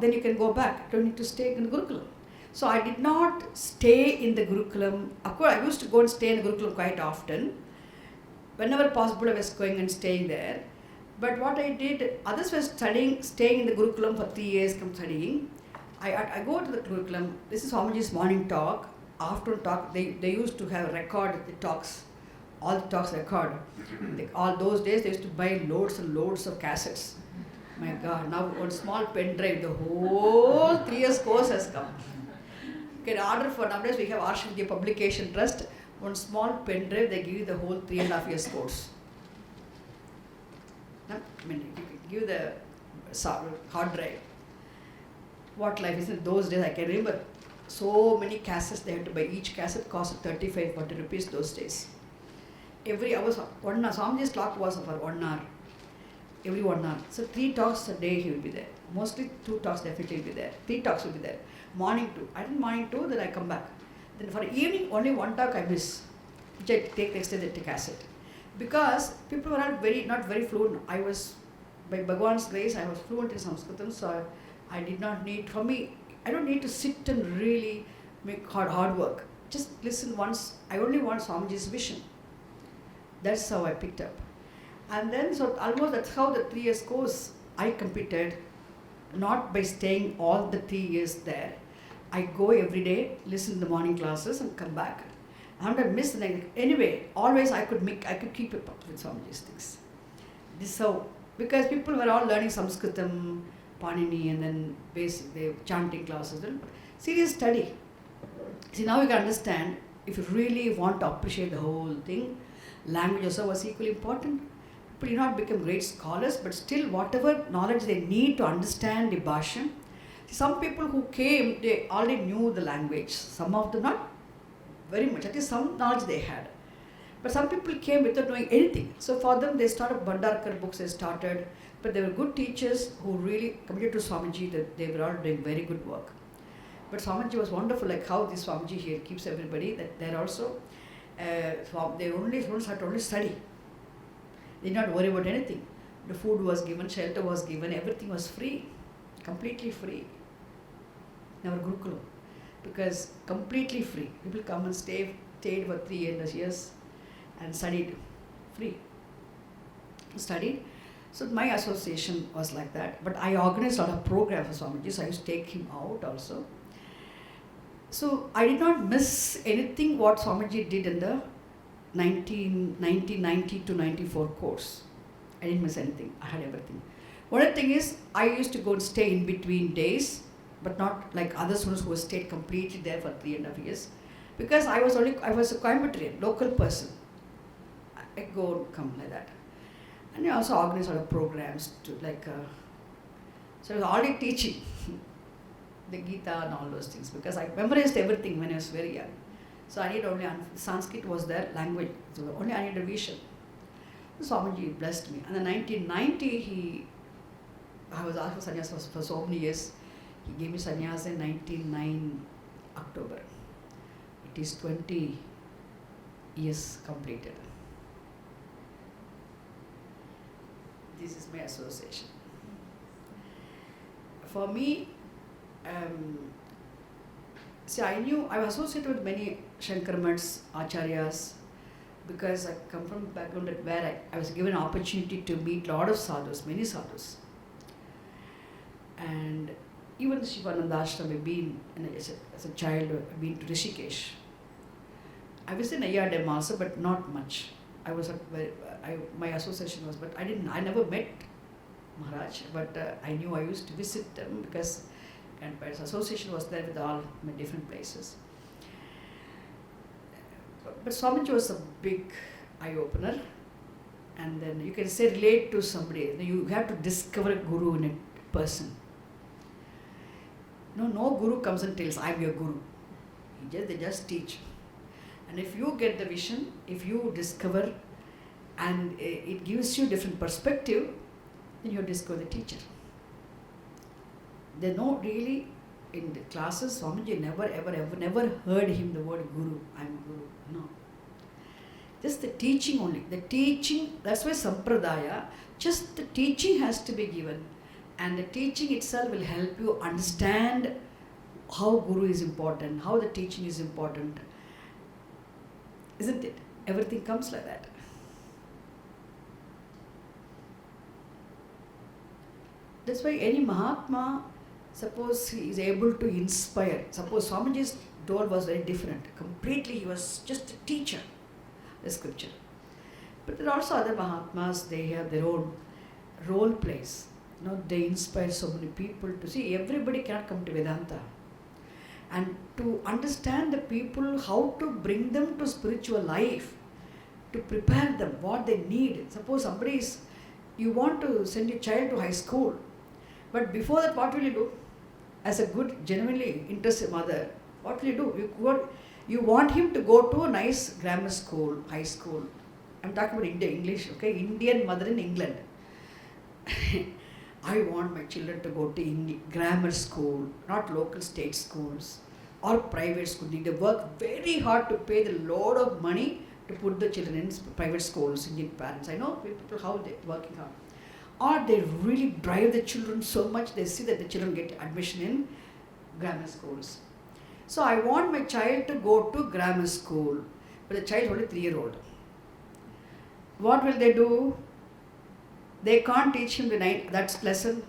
then you can go back. Don't need to stay in the Gurukulam. So I did not stay in the Gurukulam. Of course, I used to go and stay in the Gurukulam quite often. Whenever possible, I was going and staying there. But what I did, others were staying in the Gurukulam for 3 years, come studying. I go to the Gurukulam. This is Swamiji's morning talk. Afternoon talk, they used to have record the talks. All the talks record. All those days, they used to buy loads and loads of cassettes. My God, now one small pen drive, the whole 3 years course has come. You can order for, nowadays we have Arsha Vidya Publication Trust. One small pen drive, they give you the whole 3.5 years course. No? I mean, you can give the hard drive. What life is in those days, I can remember so many cassettes they had to buy. Each cassette cost 35-40 rupees those days. Every hour, Swamiji's talk was for 1 hour. Every 1 hour. So 3 talks a day he will be there. Mostly 2 talks definitely will be there. 3 talks will be there. Morning 2. I did morning 2, then I come back. Then for evening, only 1 talk I miss, which I take next day the cassette. Because people were not very fluent. I was, by Bhagwan's grace, I was fluent in Sanskritam, so I did not need, for me, I don't need to sit and really make hard work. Just listen once. I only want Swamiji's vision. That's how I picked up. And then, so almost that's how the 3 years course I completed, not by staying all the 3 years there. I go every day, listen to the morning classes and come back. And I miss anything. Anyway, always I could keep it up with Swamiji's things. This how, because people were all learning Sanskritam, Panini, and then basic, the chanting classes. Serious study. See, now you can understand, if you really want to appreciate the whole thing, language also was equally important. People did not become great scholars, but still whatever knowledge they need to understand the Bhashan. Some people who came, they already knew the language. Some of them not very much, at least some knowledge they had. But some people came without knowing anything. So for them, they started Bhandarkar books, they started. But they were good teachers who really committed to Swamiji, that they were all doing very good work. But Swamiji was wonderful, like how this Swamiji here keeps everybody, that they're also, they only had to only study. They did not worry about anything. The food was given, shelter was given, everything was free, completely free. Never Gurukulam, because completely free. People come and stayed for 3 years and studied free. Studied. So my association was like that. But I organized a lot of programs for Swamiji, so I used to take him out also. So I did not miss anything what Swamiji did in the 1990 to 94 course. I didn't miss anything. I had everything. One other thing is, I used to go and stay in between days, but not like other students who stayed completely there for 3.5 years. Because I was a Coimbatore, local person. I go and come like that. And I also organized a lot of programs to so I was already teaching the Gita and all those things, because I memorized everything when I was very young. So I need only, Sanskrit was their language, so only I need revision. Swamiji blessed me. And in 1990, I was asked for sannyas for so many years. He gave me sannyas in 1999 October. It is 20 years completed. This is my association. For me, See, I was associated with many Shankaramats, Acharyas, because I come from a background where I was given an opportunity to meet a lot of sadhus, many sadhus. And even the Shivananda Ashram, I've been, as a child, I've been to Rishikesh. I was in Ayadem also, but not much. I was my association was, but I never met Maharaj, but I knew I used to visit them because grandparents' association was there with all my different places. But Swamiji was a big eye-opener, and then you can say relate to somebody. You have to discover a guru in a person. No guru comes and tells, I'm your guru. They just teach. And if you get the vision, if you discover, and it gives you different perspective, then you discover the teacher. They know really, in the classes, Swamiji never heard him the word guru, I'm guru. No. Just the teaching only. The teaching, that's why Sampradaya, just the teaching has to be given. And the teaching itself will help you understand how guru is important, how the teaching is important. Isn't it? Everything comes like that. That's why any Mahatma, suppose he is able to inspire. Suppose Swamiji's door was very different. Completely he was just a teacher, the scripture. But there are also other Mahatmas, they have their own role plays. They inspire so many people to see everybody cannot come to Vedanta. And to understand the people, how to bring them to spiritual life, to prepare them, what they need. Suppose you want to send your child to high school, but before that, what will you do? As a good, genuinely interested mother, what will you do? You want him to go to a nice grammar school, high school. I'm talking about English, okay? Indian mother in England. I want my children to go to grammar school, not local state schools or private school. They work very hard to pay the load of money to put the children in private schools, Indian parents. I know people how they're working hard. Or they really drive the children so much, they see that the children get admission in grammar schools. So I want my child to go to grammar school, but the child is only 3-year-old. What will they do? They can't teach him that lesson.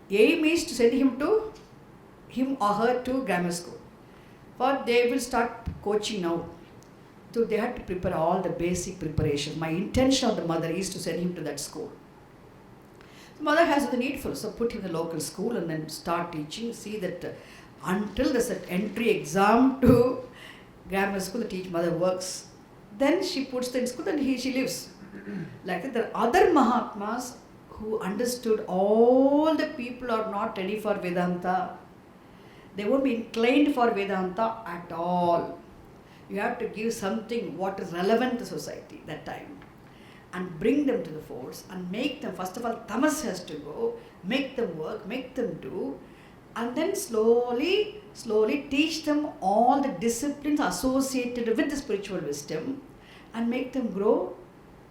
Aim is to send him or her to grammar school. But they will start coaching now. So they have to prepare all the basic preparation. My intention of the mother is to send him to that school. The mother has the needful, so put him in the local school and then start teaching. See that until there's an entry exam to grammar school, the mother works. Then she puts them in school and she lives. Like that, there are other Mahatmas who understood all the people are not ready for Vedanta. They won't be inclined for Vedanta at all. You have to give something what is relevant to society that time and bring them to the force and make them, first of all, tamas has to go, make them work, make them do, and then slowly teach them all the disciplines associated with the spiritual wisdom and make them grow.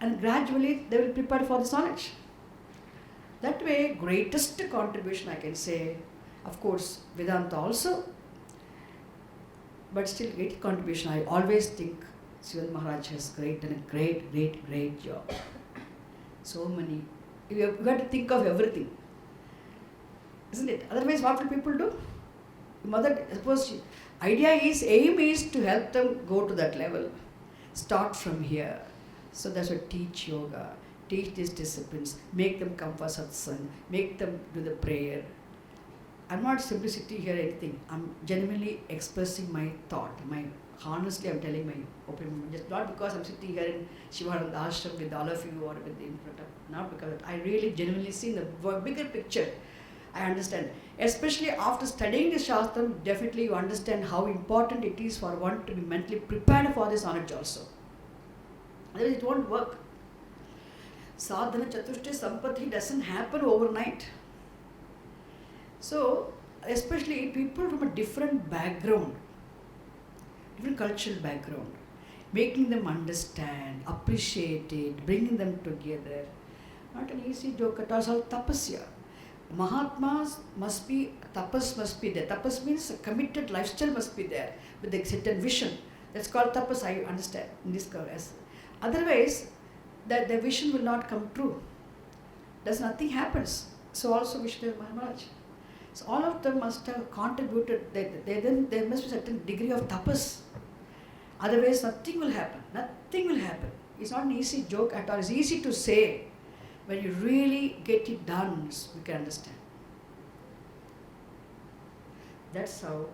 And gradually they will prepare for this knowledge. That way, greatest contribution I can say, of course, Vedanta also, but still great contribution. I always think Sivan Maharaj has done a great job. So many. You have to think of everything. Isn't it? Otherwise, what will people do? Mother, suppose aim is to help them go to that level. Start from here. So that's why teach yoga, teach these disciplines, make them come for satsang, make them do the prayer. I'm not simply sitting here anything. I'm genuinely expressing my thought. Honestly, I'm telling my opinion. Just not because I'm sitting here in Shivananda Ashram with all of you or with the in front of. Not because I really genuinely see the bigger picture. I understand. Especially after studying the Shastram, definitely you understand how important it is for one to be mentally prepared for this knowledge also. Otherwise it won't work. Sadhana Chaturshti Sampati doesn't happen overnight. So, especially people from a different background, different cultural background, making them understand, appreciate it, bringing them together. Not an easy joke at all, it's all tapasya. Mahatmas must be, tapas must be there. Tapas means a committed lifestyle must be there with a certain vision. That's called tapas, I understand in this case. Otherwise, that the vision will not come true. Thus nothing happens. So also Vishnu Maharaj. So all of them must have contributed. There must be a certain degree of tapas. Otherwise nothing will happen. Nothing will happen. It's not an easy joke at all. It's easy to say. When you really get it done, we can understand. That's how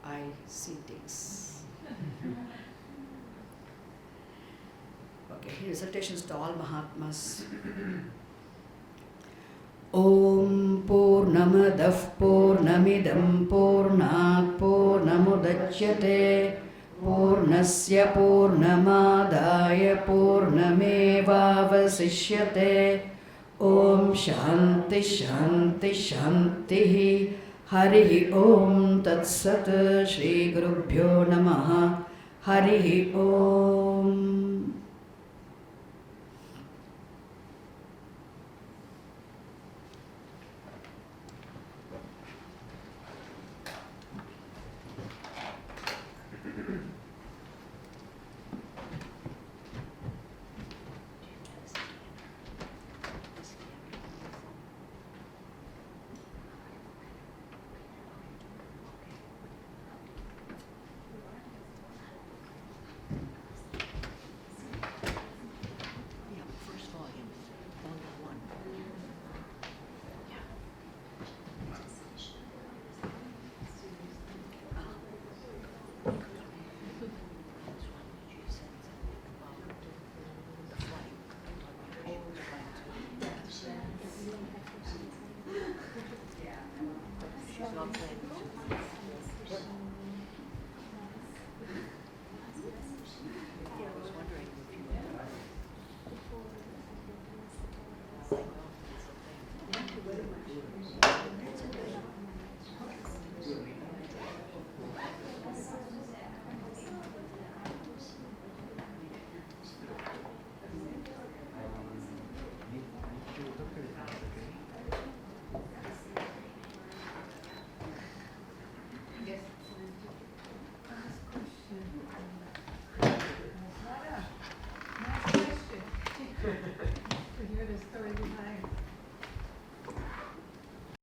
I see things. Okay, recitations to all Mahatmas. Om Purnamadah Purnamidam Purnat Purnamudachyate Purnasya Purnamadaya Purnamevavasishyate Om Shanti Shanti Shanti Hari Om Tat Sat Shri Gurubhyo Namaha Hari Om.